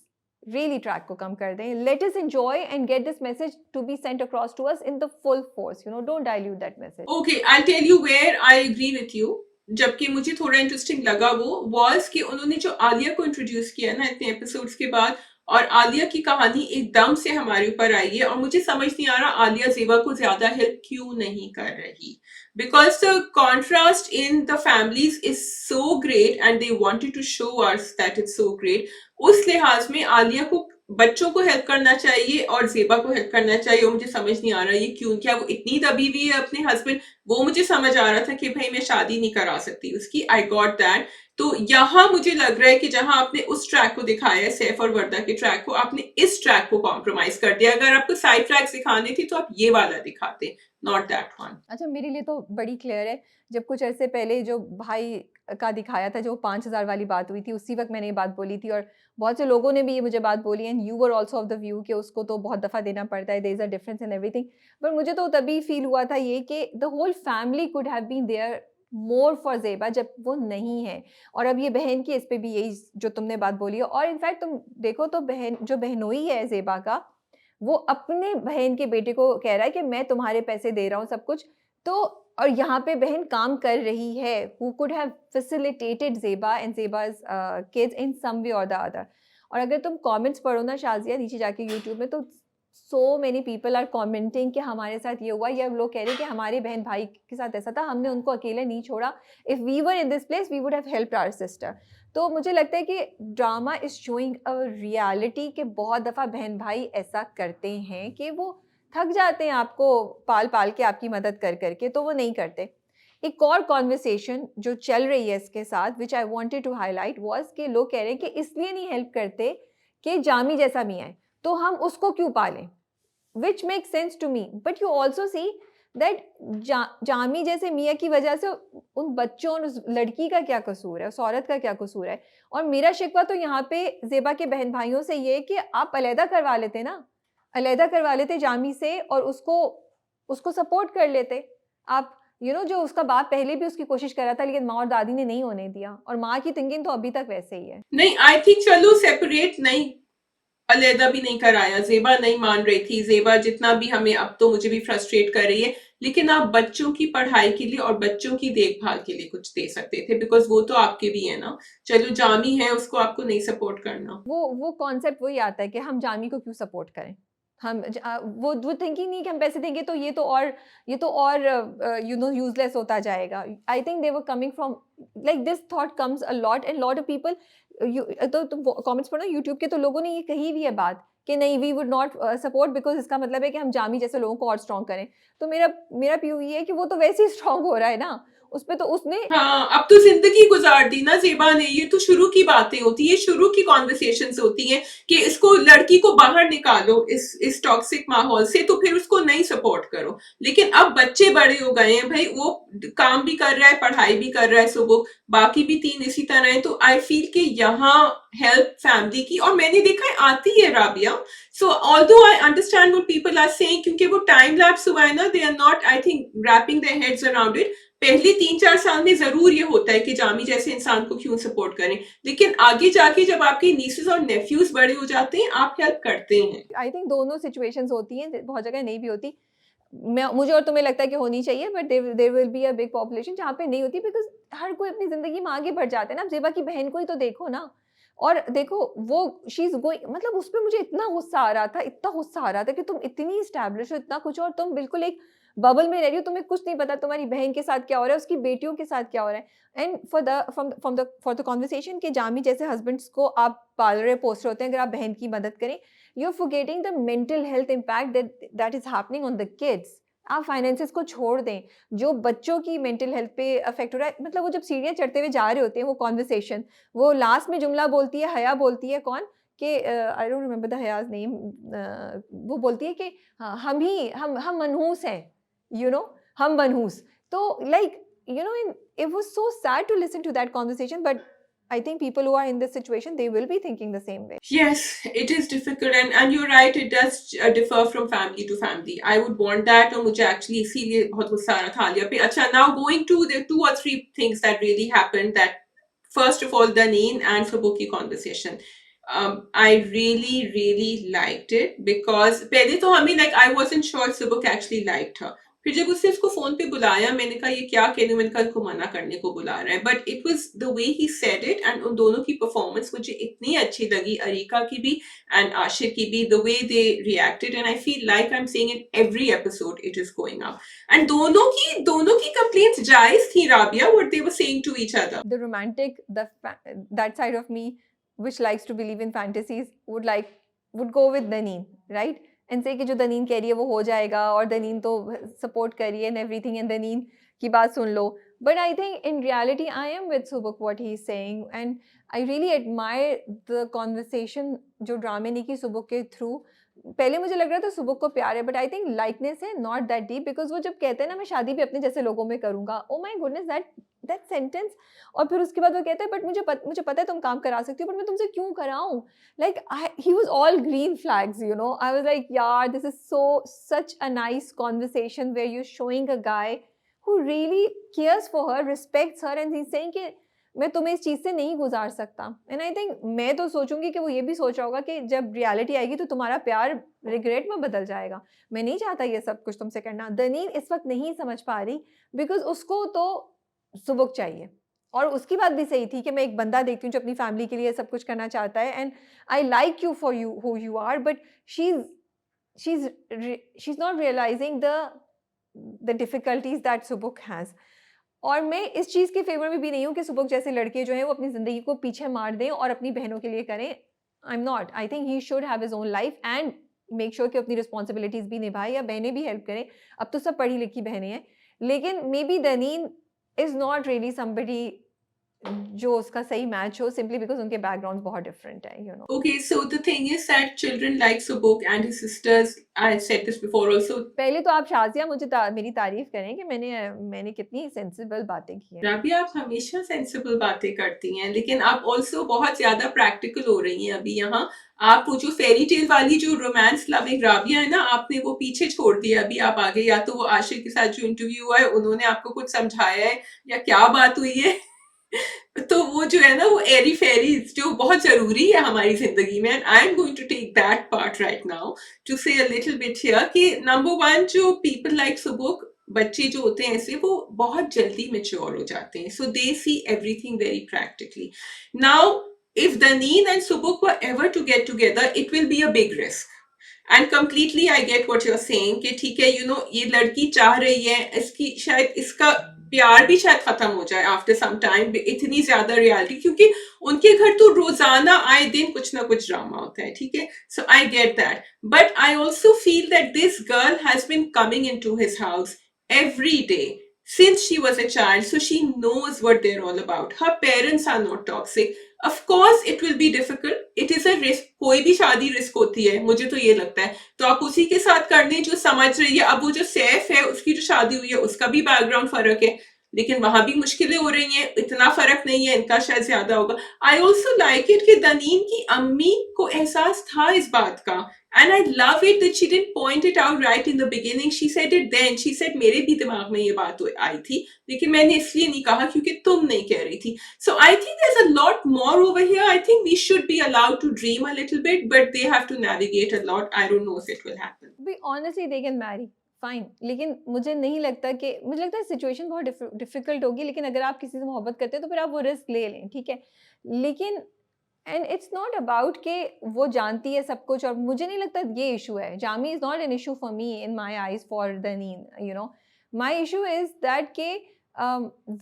रियली ट्रैक को कम कर दें। Let us enjoy and get this message to be sent across to us in the full force, don't dilute that message. Okay, I tell you where I agree with you. जबकि मुझे थोड़ा interesting लगा वो was कि उन्होंने जो आलिया को introduce किया ना इतने एपिसोड्स के बाद, और आलिया की कहानी एकदम से हमारे ऊपर आई है, और मुझे समझ नहीं आ रहा आलिया ज़ेबा को ज्यादा हेल्प क्यों नहीं कर रही, because the contrast in the families is so great and they wanted to show us that it's so great. उस लिहाज में आलिया को बच्चों को हेल्प करना चाहिए और ज़ेबा को हेल्प करना चाहिए, और मुझे समझ नहीं आ रहा ये क्यों, क्या वो इतनी दबी हुई है अपने हस्बैंड, वो मुझे समझ आ रहा था कि भाई मैं शादी नहीं करा सकती उसकी, आई गॉट दैट। तो यहाँ मुझे लग रहा है कि जहां आपने उस ट्रैक को दिखाया है, सैफ और वर्दा के ट्रैक को, आपने इस ट्रैक को कॉम्प्रोमाइज कर दिया। अगर आपको साइड ट्रैक्स दिखाने थी तो आप ये वाला दिखाते, नॉट दैट वन। अच्छा, मेरे लिए तो बड़ी क्लियर है। जब कुछ अरसे पहले जो भाई का दिखाया था, जो 5000 वाली बात हुई थी, उसी वक़्त मैंने ये बात बोली थी, और बहुत से लोगों ने भी ये मुझे बात बोली, and you were also of the view कि उसको तो बहुत दफ़ा देना पड़ता है, there is a difference in everything. पर मुझे तो तभी फ़ील हुआ था ये कि the whole family could have been there more for Zeba, जब वो नहीं है। और अब ये बहन की इस पे भी यही जो तुमने बात बोली है, और इनफैक्ट तुम देखो तो जो बहनोई है ज़ेबा का, वो अपने बहन के बेटे को कह रहा है कि मैं तुम्हारे पैसे दे रहा हूँ सब कुछ। तो और यहाँ पे बहन काम कर रही है, who could have facilitated Zeba and ज़ेबा's kids in some way or the other। और अगर तुम कमेंट्स पढ़ो ना शाज़िया नीचे जाके यूट्यूब में, तो so many people are commenting कि हमारे साथ ये हुआ, या लोग कह रहे हैं कि हमारे बहन भाई के साथ ऐसा था, हमने उनको अकेले नहीं छोड़ा। If we were in this place we would have helped our sister. तो मुझे लगता है कि drama is showing a reality कि बहुत दफ़ा बहन भाई ऐसा करते हैं कि वो थक जाते हैं आपको पाल-पाल के, आपकी मदद कर के, तो वो नहीं करते। एक और कन्वर्सेशन जो चल रही है इसके साथ, which I wanted to highlight was कि लोग कह रहे हैं कि इसलिए नहीं हेल्प करते कि जामी जैसा मियाँ है, तो हम उसको क्यों पालें? Which makes sense to me, but you also see that Jami जैसे मियाँ की वजह से उन बच्चों और उस लड़की का क्या कसूर है, उस औरत का क्या कसूर है? और मेरा शिकवा तो यहाँ पे ज़ेबा के बहन-भाइयों से ये है कि आप अलहदा करवा लेते ना, अलहदा करवा लेते जामी से, और उसको सपोर्ट कर लेते। आप जो उसका बाप पहले भी उसकी कोशिश कर रहा था, लेकिन माँ और दादी ने नहीं होने दिया, और माँ की थिंकिंग तो अभी तक वैसे ही है। नहीं, आई थिंक चलो सेपरेट नहीं, अलहदा भी नहीं कराया, ज़ेबा नहीं मान रही थी, ज़ेबा जितना भी हमें अब तो मुझे भी फ्रस्ट्रेट कर रही है, लेकिन आप बच्चों की पढ़ाई के लिए और बच्चों की देखभाल के लिए कुछ दे सकते थे, बिकॉज वो तो आपके भी है ना। चलो जामी है, उसको आपको नहीं सपोर्ट करना। वो कॉन्सेप्ट वही आता है कि हम जामी को क्यों सपोर्ट करें? वो थिंकिंग नहीं कि हम पैसे देंगे तो ये तो और यूज़लेस होता जाएगा। I think they were coming from like this thought comes a lot, and lot of people, तो तुम कमेंट्स पढ़ो यूट्यूब के, तो लोगों ने ये कही भी है बात कि नहीं, we would not support, because इसका मतलब है कि हम जामी जैसे लोगों को और स्ट्रॉन्ग करें। तो मेरा व्यू ये है कि वो तो वैसे ही स्ट्रॉन्ग हो रहा है ना, उसपे तो उसने हाँ, अब तो जिंदगी गुजार दी ना ज़ेबा ने, ये तो शुरू की बातें होती है, शुरू की कॉन्वर्सेशंस होती हैं कि इसको, लड़की को बाहर निकालो इस टॉक्सिक माहौल से, तो फिर उसको नहीं सपोर्ट करो। लेकिन अब बच्चे बड़े हो गए हैं भाई, वो काम भी कर रहा है, पढ़ाई भी कर रहा है, सो वो बाकी भी 3 इसी तरह है। तो आई फील कि यहाँ हेल्प फैमिली की, और मैंने देखा है आती है Rabia. So although I understand what people are saying, क्योंकि वो टाइम लैप्स हुआ है ना, they are not I think wrapping their heads around it. पहले 3-4 साल में जरूर ये होता है कि जामी जैसे इंसान को क्यों सपोर्ट करें, लेकिन आगे जाके जब आपके नीसेस और नेफ्यूज बड़े हो जाते हैं, आप हेल्प करते हैं। आई थिंक दोनों सिचुएशंस होती हैं, बहुत जगह नहीं भी होती। मुझे और तुम्हें लगता है कि होनी चाहिए, but there will be a big population जहाँ पे नहीं होती, बिकॉज़ हर कोई अपनी ज़िंदगी में आगे बढ़ जाता है ना। अब ज़ेबा की बहन को ही तो देखो ना, और देखो वो शी इज़ गोइंग, मतलब उस पे मुझे इतना गुस्सा आ रहा था, इतना गुस्सा आ रहा था कि तुम इतनी एस्टैब्लिश हो, इतना कुछ, और तुम बिल्कुल एक बबल में रह रही हो, तुम्हें कुछ नहीं पता तुम्हारी बहन के साथ क्या हो रहा है, उसकी बेटियों के साथ क्या हो रहा है। एंड फॉर द कन्वर्सेशन के जामी जैसे हस्बैंड्स को आप पाल रहे पोस्ट होते हैं, अगर आप बहन की मदद करें, you are forgetting the mental health impact that is happening on the kids. आप फाइनेंसेस को छोड़ दें, जो बच्चों की मेंटल हेल्थ पे अफेक्ट हो रहा है, मतलब वो जब सीढ़ियाँ चढ़ते हुए जा रहे होते हैं, वो कॉन्वर्सेशन, वो लास्ट में जुमला बोलती है, हया बोलती है, कौन कि I don't remember the हयाज name, वो बोलती है कि हाँ, हम मनहूस हैं, हम मनहूस। तो like it was so sad to listen to that conversation, but I think people who are in this situation, they will be thinking the same way. Yes, it is difficult, and you're right, it does differ from family to family. I would want that, और मुझे actually इसीलिए बहुत गुस्सा आ रहा था आलिया पे. अच्छा, now going to the 2 or 3 things that really happened. That first of all, the Neen and Sabuki conversation. I really liked it because पहले तो I mean, like, I wasn't sure Subuk actually liked her. फिर जब उसने उसको phone पे बुलाया, मैंने कहा ये क्या कह रही हूँ, मैंने कहा इसको मना करने को बुला रहा है, but it was the way he said it, and उन दोनों की परफॉर्मेंस मुझे इतनी अच्छी लगी, अरीका की भी एंड आशिर की भी, the way they reacted, and I feel like I am saying in every episode it is going up. And दोनों की कंप्लेंट्स जायज थी, Rabia, what they were saying to each other. The romantic, that side of me, which likes to believe in fantasies, would go with Daneen, right? And say कि जो दनीन कह रही है वो हो जाएगा, और दनीन तो support कर रही है and everything, and दनीन की बात सुन लो. But I think in reality, I am with Subuk what he's saying, and I really admire the conversation जो ड्रामे ने की सुबुक के थ्रू. पहले मुझे लग रहा था सुबुक को प्यार है, बट आई थिंक लाइकनेस है, नॉट दैट डीप, बिकॉज वो जब कहते हैं ना मैं शादी भी अपने जैसे लोगों में करूंगा, oh my goodness, that sentence. और फिर उसके बाद वो कहते हैं बट मुझे पता है तुम काम करा सकती हो, बट मैं तुमसे क्यों कराऊं. Like he was all green flags, you know. I was like यार, this is such a nice conversation where you showing a guy who really cares for her, respects her, and he's saying कि मैं तुम्हें इस चीज़ से नहीं गुजार सकता. And I think मैं तो सोचूंगी कि वो ये भी सोच रहा होगा कि जब रियलिटी आएगी तो तुम्हारा प्यार रिग्रेट में बदल जाएगा. मैं नहीं चाहता ये सब कुछ तुमसे करना. दनीन इस वक्त नहीं समझ पा रही, बिकॉज उसको तो सुबुक चाहिए. और उसकी बात भी सही थी कि मैं एक बंदा देखती हूँ जो अपनी फैमिली के लिए सब कुछ करना चाहता है, and I like you for you who you are, but she's not realizing the difficulties that Subuk has. और मैं इस चीज़ के फेवर में भी नहीं हूँ कि सुबुक जैसे लड़के जो हैं वो अपनी ज़िंदगी को पीछे मार दें और अपनी बहनों के लिए करें. I am not. I think he should have his own life and make sure कि अपनी रिस्पॉन्सिबिलिटीज़ भी निभाए, या बहनें भी हेल्प करें. अब तो सब पढ़ी लिखी बहनें हैं, लेकिन maybe Daneen is not really somebody जो उसका सही मैच हो, सिंपली बिकॉज उनके बैकग्राउंड बहुत डिफरेंट है, you know. Okay, so the thing is that children like Subuk and his sisters, I said this before also. पहले तो आप शाजिया मुझे मेरी तारीफ करें कि मैंने कितनी सेंसिबल बातें की हैं. राबिया, आप हमेशा सेंसिबल बातें करती हैं, लेकिन आप ऑल्सो बहुत ज्यादा प्रैक्टिकल हो रही हैं अभी यहाँ. आप वो जो फेरी टेल वाली जो रोमांस लविंग राबिया है ना, आपने वो पीछे छोड़ दिया. अभी आप आगे, या तो वो आशिर के साथ जो इंटरव्यू हुआ है उन्होंने आपको कुछ समझाया है, या क्या बात हुई है. तो वो जो है ना, वो एरी फेरीज जो बहुत जरूरी है हमारी जिंदगी में, and I am going to take that part right now to say a little bit here कि नंबर वन, जो पीपल लाइक सुबुक, बच्चे जो होते हैं ऐसे, वो बहुत जल्दी मेच्योर हो जाते हैं, so they see everything very practically. Now if Daneen and Subuk were ever to get together, it will be a big risk. And completely I get what you're saying कि ठीक है, you know, ये लड़की चाह रही है, इसकी शायद इसका प्यार भी शायद खत्म हो जाए आफ्टर सम टाइम, इतनी ज्यादा रियलिटी, क्योंकि उनके घर तो रोजाना आए दिन कुछ ना कुछ ड्रामा होता है, ठीक है. So I get that, but I also feel that this girl has been coming into his house every day since she was a child, so she knows what they're all about. Her parents are not toxic. Of course it will be difficult, it is a risk. कोई भी शादी risk होती है, मुझे तो ये लगता है. तो आप उसी के साथ करने जो समझ रही है. अब वो जो सैफ है, उसकी जो शादी हुई है, उसका भी बैकग्राउंड फर्क है, लेकिन वहां भी मुश्किलें हो रही हैं. इतना फर्क नहीं है, इनका शायद ज्यादा होगा. आई ऑल्सो लाइक इट कि दनीन की अम्मी को एहसास था इस बात का, and I love it that she didn't point it out right in the beginning. She said it then. She said मेरे भी दिमाग में ये बात आई थी, लेकिन मैंने इसलिए नहीं कहा क्योंकि तुम नहीं कह रही थी. So I think there's a lot more over here. I think we should be allowed to dream a little bit, but they have to navigate a lot. I don't know if it will happen. Be honestly, they can marry. Fine, लेकिन मुझे नहीं लगता कि, मुझे लगता है situation बहुत difficult होगी, लेकिन अगर आप किसी से मोहब्बत करते हैं तो फिर आप वो रिस्क ले लें, ठीक है. लेकिन एंड इट्स नॉट अबाउट कि वो जानती है सब कुछ, और मुझे नहीं लगता ये इशू है. Jami is not an issue for me in my eyes for Daneen, you know. My issue is that कि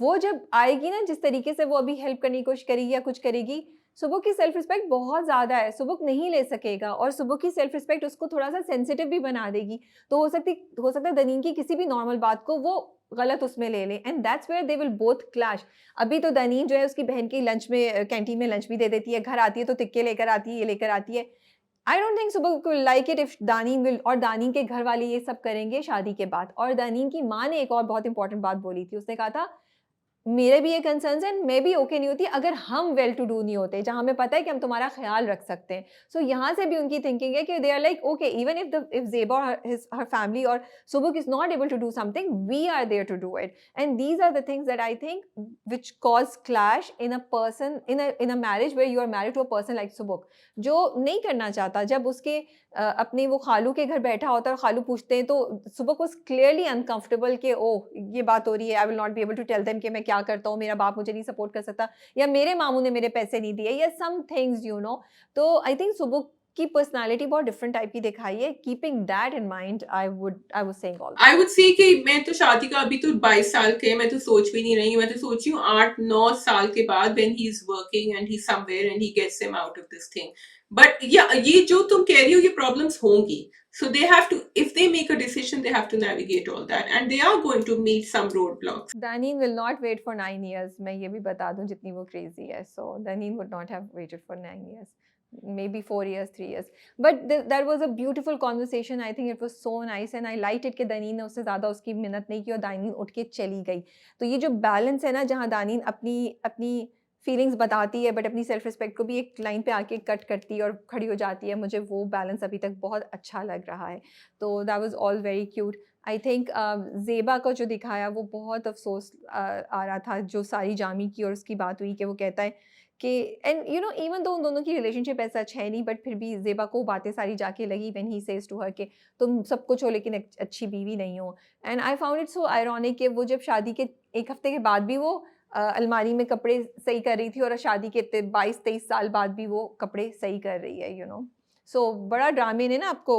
वो जब आएगी ना, जिस तरीके से वो अभी हेल्प करने की कोशिश करेगी या कुछ करेगी, सुबुक की सेल्फ रिस्पेक्ट बहुत ज़्यादा है, सुबुक नहीं ले सकेगा, और सुबुक की सेल्फ रिस्पेक्ट उसको थोड़ा सा सेंसिटिव भी बना देगी. तो हो सकता है दनीन की किसी भी नॉर्मल बात को वो गलत उसमें ले ले, and that's where they will both clash. अभी तो दनीन जो है उसकी बहन की लंच में, कैंटीन में लंच भी दे देती है, घर आती है तो टिक्के लेकर आती है, ये लेकर आती है. I don't think Subuk will like it if Daneen will, और दानीन के घर वाले ये सब करेंगे शादी के बाद. और दानीन की माँ ने एक और बहुत इंपॉर्टेंट बात बोली थी, उसने कहा था मेरे भी ये कंसर्न्स हैं, मैं भी ओके नहीं होती अगर हम वेल टू डू नहीं होते, जहाँ हमें पता है कि हम तुम्हारा ख़्याल रख सकते हैं। सो यहाँ से भी उनकी थिंकिंग है कि they are like okay even if Zeba और हर फैमिली और Subuk is not able to do something, we are there to do it. And these are the things that I think which cause clash in a person in a marriage where you are married to a person like Subuk, जो नहीं करना चाहता। जब उसके अपने वो खालू के घर बैठा होता है और खालू पूछते हैं तो सुबह वाज़ क्लियरली अनकंफर्टेबल कि ओह! ये बात हो रही है, I will not be able to tell them कि मैं क्या करता हूँ, मेरा बाप मुझे नहीं सपोर्ट कर सकता या मेरे मामू ने मेरे पैसे नहीं दिए या सम थिंग्स यू नो। तो आई थिंक सुबह की पर्सनैलिटी बहुत डिफरेंट टाइप की दिखाई है। Keeping that in mind I was saying all I would say कि मैं तो शादी का अभी तो 22 साल के, मैं तो सोच भी नहीं रही हूँ। मैं तो सोच रही हूँ 8-9 साल के बाद when he is working and he somewhere and he gets him out of this thing. But या ये जो तुम कह रही हो ये प्रॉब्लम्स होंगी, so they have to, if they make a decision they have to navigate all that and they are going to meet some roadblocks. Daneen will not wait for 9 years, मैं ये भी बता दूँ जितनी वो क्रेज़ी है। So Daneen would not have waited for 9 years. Maybe 4 years, 3 years. But that was a beautiful conversation. I think it was so nice and I liked it कि दानीन ने उससे ज़्यादा उसकी मिन्नत नहीं की और दानीन उठ के चली गई। तो ये जो बैलेंस है ना, जहाँ दानीन अपनी अपनी फीलिंग्स बताती है बट अपनी सेल्फ रिस्पेक्ट को भी एक लाइन पे आके कट करती है और खड़ी हो जाती है, मुझे वो बैलेंस अभी तक बहुत अच्छा लग रहा है। तो that was all very cute. I think Zeba को जो दिखाया वो बहुत अफ़सोस आ रहा था, जो सारी जामी की और उसकी बात हुई कि वो कहता है कि and you no even though उन दोनों की रिलेशनशिप ऐसा अच्छा है नहीं, बट फिर भी ज़ेबा को बातें सारी जाके लगी when he says to her कि तुम सब कुछ हो लेकिन एक अच्छी बीवी नहीं हो। And I found it so ironic कि वो जब शादी के 1 हफ्ते के बाद भी वो अलमारी में कपड़े सही कर रही थी और शादी के 22-23 साल बाद भी वो कपड़े सही कर रही है, यू नो। सो बड़ा ड्रामे ने ना आपको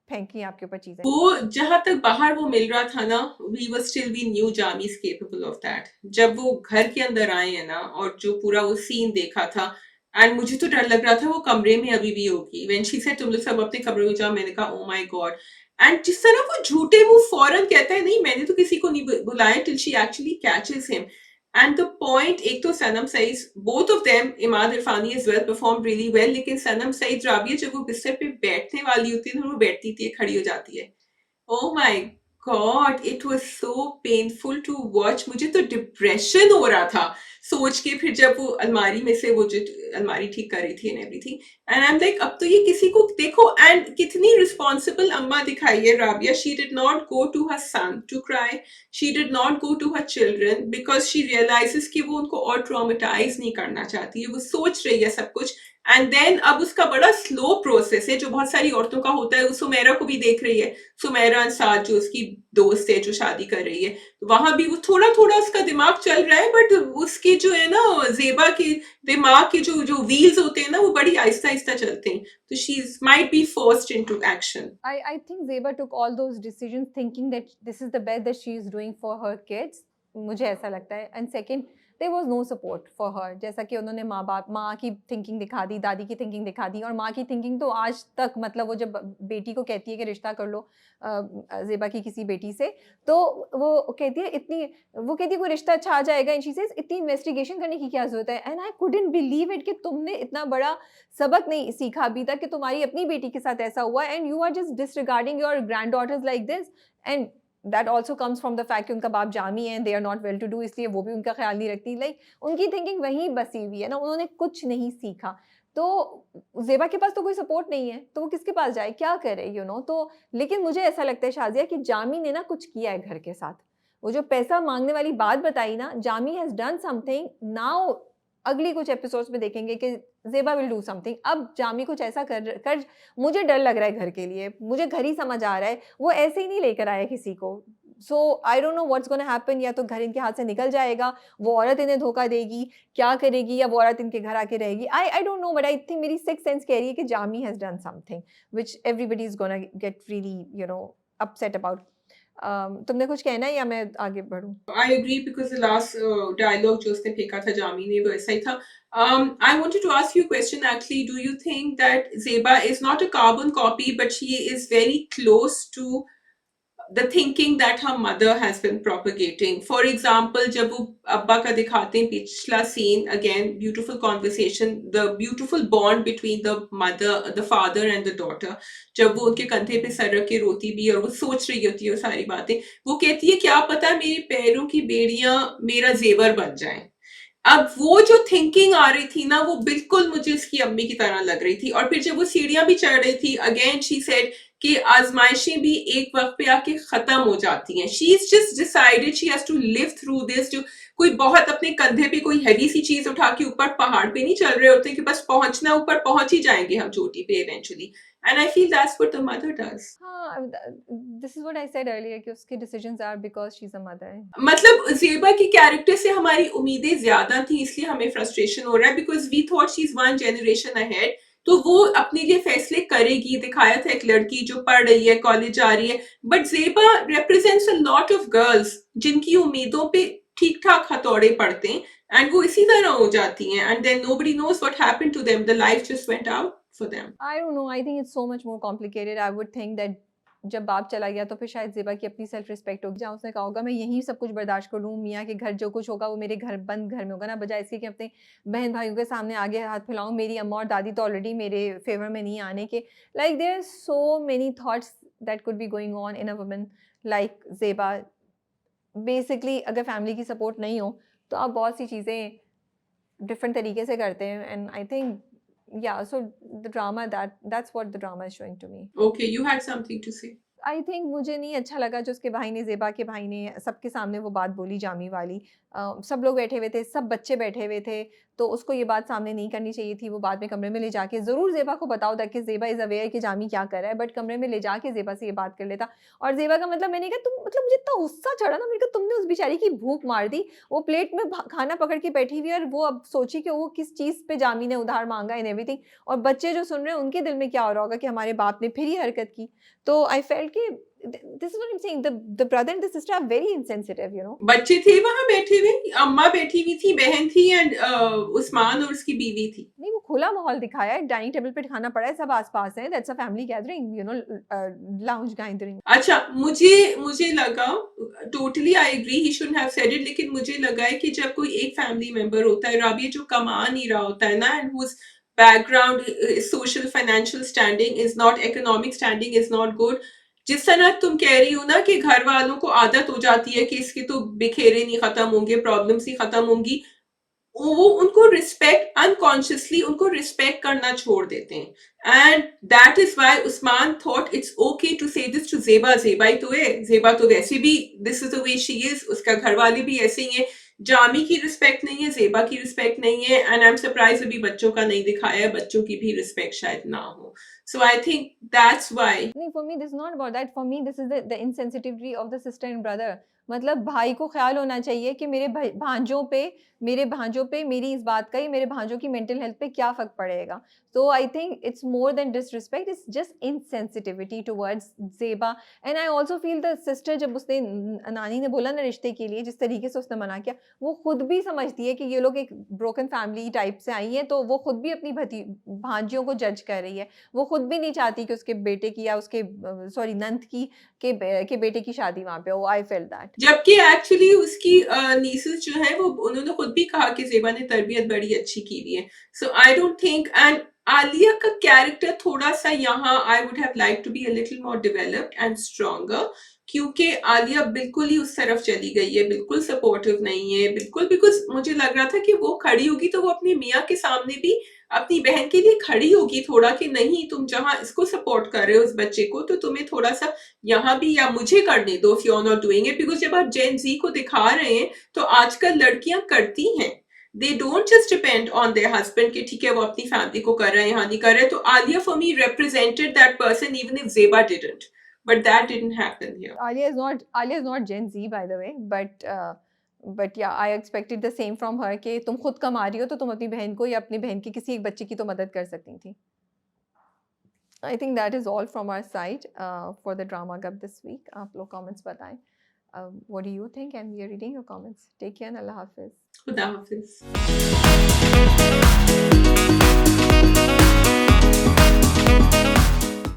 फेंकी आपके ऊपर चीज़ें। वो जहां तक बाहर वो मिल रहा था ना, we were still, we knew Jami is capable of that. जब वो घर के अंदर आए हैं ना और जो पूरा वो सीन देखा था, एंड मुझे तो डर लग रहा था वो कमरे में अभी भी होगी। व्हेन शी सेड तुम लोग सब अपने कमरे में जाओ, मैंने कहा ओ माय गॉड। एंड जिस तरह वो झूठे वो फौरन कहता है नहीं मैंने तो किसी को नहीं बुलाया, till she actually catches him. And the point, एक तो Sanam Saeed, both of them, Imad Irfani as well perform really well, लेकिन सनम सईद, राबिया जब वो बिस्तर पे बैठने वाली होती है तो वो बैठती थी, खड़ी हो जाती है। Oh my God, it was so painful to watch. मुझे तो डिप्रेशन हो रहा था सोच के, फिर जब वो अलमारी में से वो जो अलमारी ठीक कर रही थी and everything, and I am like अब तो ये किसी को देखो। एंड कितनी रिस्पॉन्सिबल अम्मा दिखाई है Rabia. She did not go to her son to cry, she did not go to her children because she realizes कि वो उनको और ट्रॉमेटाइज नहीं करना चाहती है। वो सोच रही है सब कुछ, एंड देन अब उसका बड़ा स्लो प्रोसेस है जो बहुत सारी औरतों का होता है। सुमेरा को भी देख रही है, सुमेरा अंसार जो उसकी दोस्त है जो शादी कर रही है, तो वहां भी वो थोड़ा थोड़ा उसका दिमाग चल रहा है, बट उसके जो है ना ज़ेबा के दिमाग के जो जो व्हील्स होते हैं ना वो बड़ी आहिस्ता आहिस्ता चलते हैं। तो she might be forced into action. I think Zeba took all those decisions thinking that this is the best that she is doing for her kids. मुझे ऐसा लगता है। And second, there was no support for her. जैसा कि उन्होंने माँ की thinking दिखा दी, दादी की थिंकिंग दिखा दी, और माँ की थिंकिंग तो आज तक, मतलब वो जब बेटी को कहती है कि रिश्ता कर लो ज़ेबा की किसी बेटी से, तो वो कहती है कोई रिश्ता अच्छा आ जाएगा, एंड शी सेज इतनी इन्वेस्टिगेशन करने की क्या ज़रूरत है। And I couldn't believe it कि तुमने इतना बड़ा सबक नहीं सीखा अभी तक कि तुम्हारी अपनी बेटी के साथ ऐसा हुआ, and you are just disregarding your granddaughters like this. And that also comes from the fact कि उनका बाप जामी है, they are not well to do, इसलिए वो भी उनका ख्याल नहीं रखती। लाइक उनकी थिंकिंग वहीं बसी हुई है ना, उन्होंने कुछ नहीं सीखा। तो ज़ेबा के पास तो कोई सपोर्ट नहीं है, तो वो किसके पास जाए, क्या करे, यू नो। तो लेकिन मुझे ऐसा लगता है शाज़िया कि जामी ने ना कुछ किया है घर के साथ। वो जो पैसा मांगने वाली बात बताई ना, Jami has done something. Now अगली कुछ एपिसोड्स में देखेंगे कि ज़ेबा विल डू समथिंग। अब जामी कुछ ऐसा कर मुझे डर लग रहा है घर के लिए, मुझे घर ही समझ आ रहा है, वो ऐसे ही नहीं लेकर आया किसी को। So I don't know what's gonna happen. या तो घर इनके हाथ से निकल जाएगा, वो औरत इन्हें धोखा देगी, क्या करेगी, या वो औरत इनके घर आके रहेगी। आई don't no, but I think मेरी सिक्स सेंस कह रही है कि Jami has done something which everybody is gonna get really you know upset about. तुमने कुछ कहना है या मैं आगे बढ़ूं? I agree because the last dialogue जो उसने फेंका था जामी ने वो ऐसा ही था. I wanted to ask you a question actually. Do you think that Zeba is not a carbon copy but she is very close to the thinking that her mother has been propagating. For example, जब वो अब्बा का दिखाते हैं पिछला scene, again beautiful conversation, the beautiful bond between the mother, the father and the daughter. जब वो उनके कंधे पे सर रख के रोती भी और वो सोच रही होती है वो सारी बातें, वो कहती है क्या पता मेरे पैरों की बेड़ियां मेरा जेवर बन जाएं। अब वो जो थिंकिंग आ रही थी ना, वो बिल्कुल मुझे उसकी अम्मी की तरह लग रही थी। और फिर जब वो सीढ़ियां भी चढ़ रही थी, अगेन शी सेड कि आजमाइशें भी एक वक्त पे आके खत्म हो जाती हैं। She is just decided she has to live through this. जो कोई बहुत अपने कंधे पे कोई हैवी सी चीज उठा के ऊपर पहाड़ पे नहीं चल रहे होते कि बस पहुंचना, ऊपर पहुंच ही जाएंगे हम चोटी पे eventually. And I feel that's what the mother does. हाँ, this is what I said earlier कि उसके decisions are because she is a mother. मतलब ज़ेबा की कैरेक्टर से हमारी उम्मीदें ज्यादा थी, इसलिए हमें फ्रस्ट्रेशन हो रहा है because we thought she is one generation ahead. तो वो अपने लिए फैसले करेगी। दिखाया था एक लड़की जो पढ़ रही है, कॉलेज जा रही है, but Zeba represents a lot of girls जिनकी उम्मीदों पे ठीक ठाक हथौड़े पड़ते हैं एंड वो इसी तरह हो जाती हैं and then nobody knows what happened to them, the life just went out for them. I don't know, I think it's so much more complicated. I would think that जब बाप चला गया तो फिर शायद ज़ेबा की अपनी सेल्फ रिस्पेक्ट होगी, जहाँ उसने कहा होगा मैं यहीं सब कुछ बर्दाश्त कर लूँ, मियाँ के घर जो कुछ होगा वो मेरे घर बंद घर में होगा ना, बजाय इसके कि अपने बहन भाइयों के सामने आगे हाथ फैलाऊँ। मेरी अम्मा और दादी तो ऑलरेडी मेरे फेवर में नहीं आने के। Like there are so many thoughts that could be going on in a woman like Zeba. Basically अगर फैमिली की सपोर्ट नहीं हो तो आप बहुत सी चीज़ें डिफरेंट तरीके से करते हैं। And I think yeah, so the drama, that's what the drama is showing to me. Okay, you had something to say. I think मुझे नहीं अच्छा लगा जो उसके भाई ने, ज़ेबा के भाई ने सबके सामने वो बात बोली जामी वाली। सब लोग बैठे हुए थे, सब बच्चे बैठे हुए थे, तो उसको ये बात सामने नहीं करनी चाहिए थी। वो बाद में कमरे में ले जाके ज़रूर ज़ेबा को बताओ ताकि ज़ेबा इज़ अवेयर कि जामी क्या कर रहा है, बट कमरे में ले जाके ज़ेबा से ये बात कर लेता। और ज़ेबा का मतलब, मैंने कहा तुम, मतलब मुझे इतना गुस्सा चढ़ा ना, मैंने कहा तुमने उस बेचारी की भूख मार दी। वो प्लेट में खाना पकड़ के बैठी हुई है और वो अब सोची कि वो किस चीज़ पे जामी ने उधार मांगा एंड एवरीथिंग। और बच्चे जो सुन रहे हैं उनके दिल में क्या हो रहा होगा कि हमारे बाप ने फिर ये हरकत की। तो आई फेल्ट कि this is what I'm saying, the brother and the sister are very insensitive, you know. बच्चे थे वहां बैठे हुए, अम्मा बैठी हुई थी, बहन थी एंड उस्मान और उसकी बीवी थी। नहीं, वो खुला माहौल दिखाया है, डाइनिंग टेबल पे खाना पड़ा है, सब आसपास हैं, that's a family gathering, you know, lounge gathering. अच्छा, मुझे लगा, totally I agree he shouldn't have said it, लेकिन मुझे लगा है कि जब कोई एक फैमिली मेंबर होता है, राबिया जो कमा नहीं रहा होता है ना, and whose background, social financial standing is not, economic standing is not good. जिस तरह तुम कह रही हो ना कि घर वालों को आदत हो जाती है कि इसके तो बिखेरे नहीं खत्म होंगे, प्रॉब्लम्स ही खत्म होंगी, वो उनको रिस्पेक्ट, अनकॉन्शियसली उनको रिस्पेक्ट करना छोड़ देते हैं। And that is why Usman thought it's okay to say this to Zeba. Zeba ही तो है, ज़ेबा तो वैसे भी this is the way she is, उसका घर वाले भी ऐसे ही है। जामी की रिस्पेक्ट नहीं है, ज़ेबा की रिस्पेक्ट नहीं है, एंड आई एम सरप्राइज अभी बच्चों का नहीं दिखाया है, बच्चों की भी रिस्पेक्ट शायद ना हो। So I think that's why. नहीं, for me this is not about that. For me this is the insensitivity of the sister and brother. मतलब भाई को ख्याल होना चाहिए कि मेरे भांजों पे मेरी इस बात का, मेरे भांजों की मेंटल हेल्थ पे क्या फ़र्क पड़ेगा। तो आई think it's more than disrespect, it's just insensitivity towards Zeba. And I also feel the sister, जब उसने नानी ने बोला ना रिश्ते के लिए, जिस तरीके से उसने मना किया, वो खुद भी समझती है कि ये लोग एक ब्रोकन फैमिली टाइप से आई हैं, तो वो खुद भी अपनी भांजियों को जज कर रही है। वो खुद भी नहीं चाहती कि उसके बेटे की या उसके सॉरी नंद की के बेटे की शादी वहाँ पे हो। आई फेल्ट दैट। जबकि एक्चुअली उसकी नीसेस जो है वो, उन्होंने खुद भी कहा कि ज़ेबा ने तरबियत बड़ी अच्छी की हुई है। So I don't think, and Alia का कैरेक्टर थोड़ा सा यहाँ I would have like to be a little more developed and stronger, क्योंकि आलिया बिल्कुल ही उस तरफ चली गई है, बिल्कुल सपोर्टिव नहीं है, बिल्कुल, बिकॉज मुझे लग रहा था कि वो खड़ी होगी तो वो अपने मियाँ के सामने भी अपनी बहन के लिए खड़ी होगी थोड़ा, कि नहीं तुम जहां इसको सपोर्ट कर रहे हो इस बच्चे को, तो तुम्हें थोड़ा सा यहाँ भी या मुझे करने दो if you're not doing it। Because जब आप जेन जी को दिखा रहे हैं तो आजकल लड़कियां करती हैं, they don't just depend on their husband कि ठीक है वो अपनी फैमिली को कर रहे हैं, यहाँ नहीं कर रहे। तो Alia for me represented that person even if Zeba didn't, but that didn't happen here. Alia is not Gen Z, by the way, but yeah, I expected the same from her कि तुम खुद कमा रही हो तो तुम अपनी बहन को या अपनी बहन के किसी एक बच्चे की तो मदद कर सकती थी। I think that is all from our side for the drama club this week. आप लोग comments बताएं. What do you think? And we are reading your comments. Take care and Allah Hafiz. खुदा हाफिज।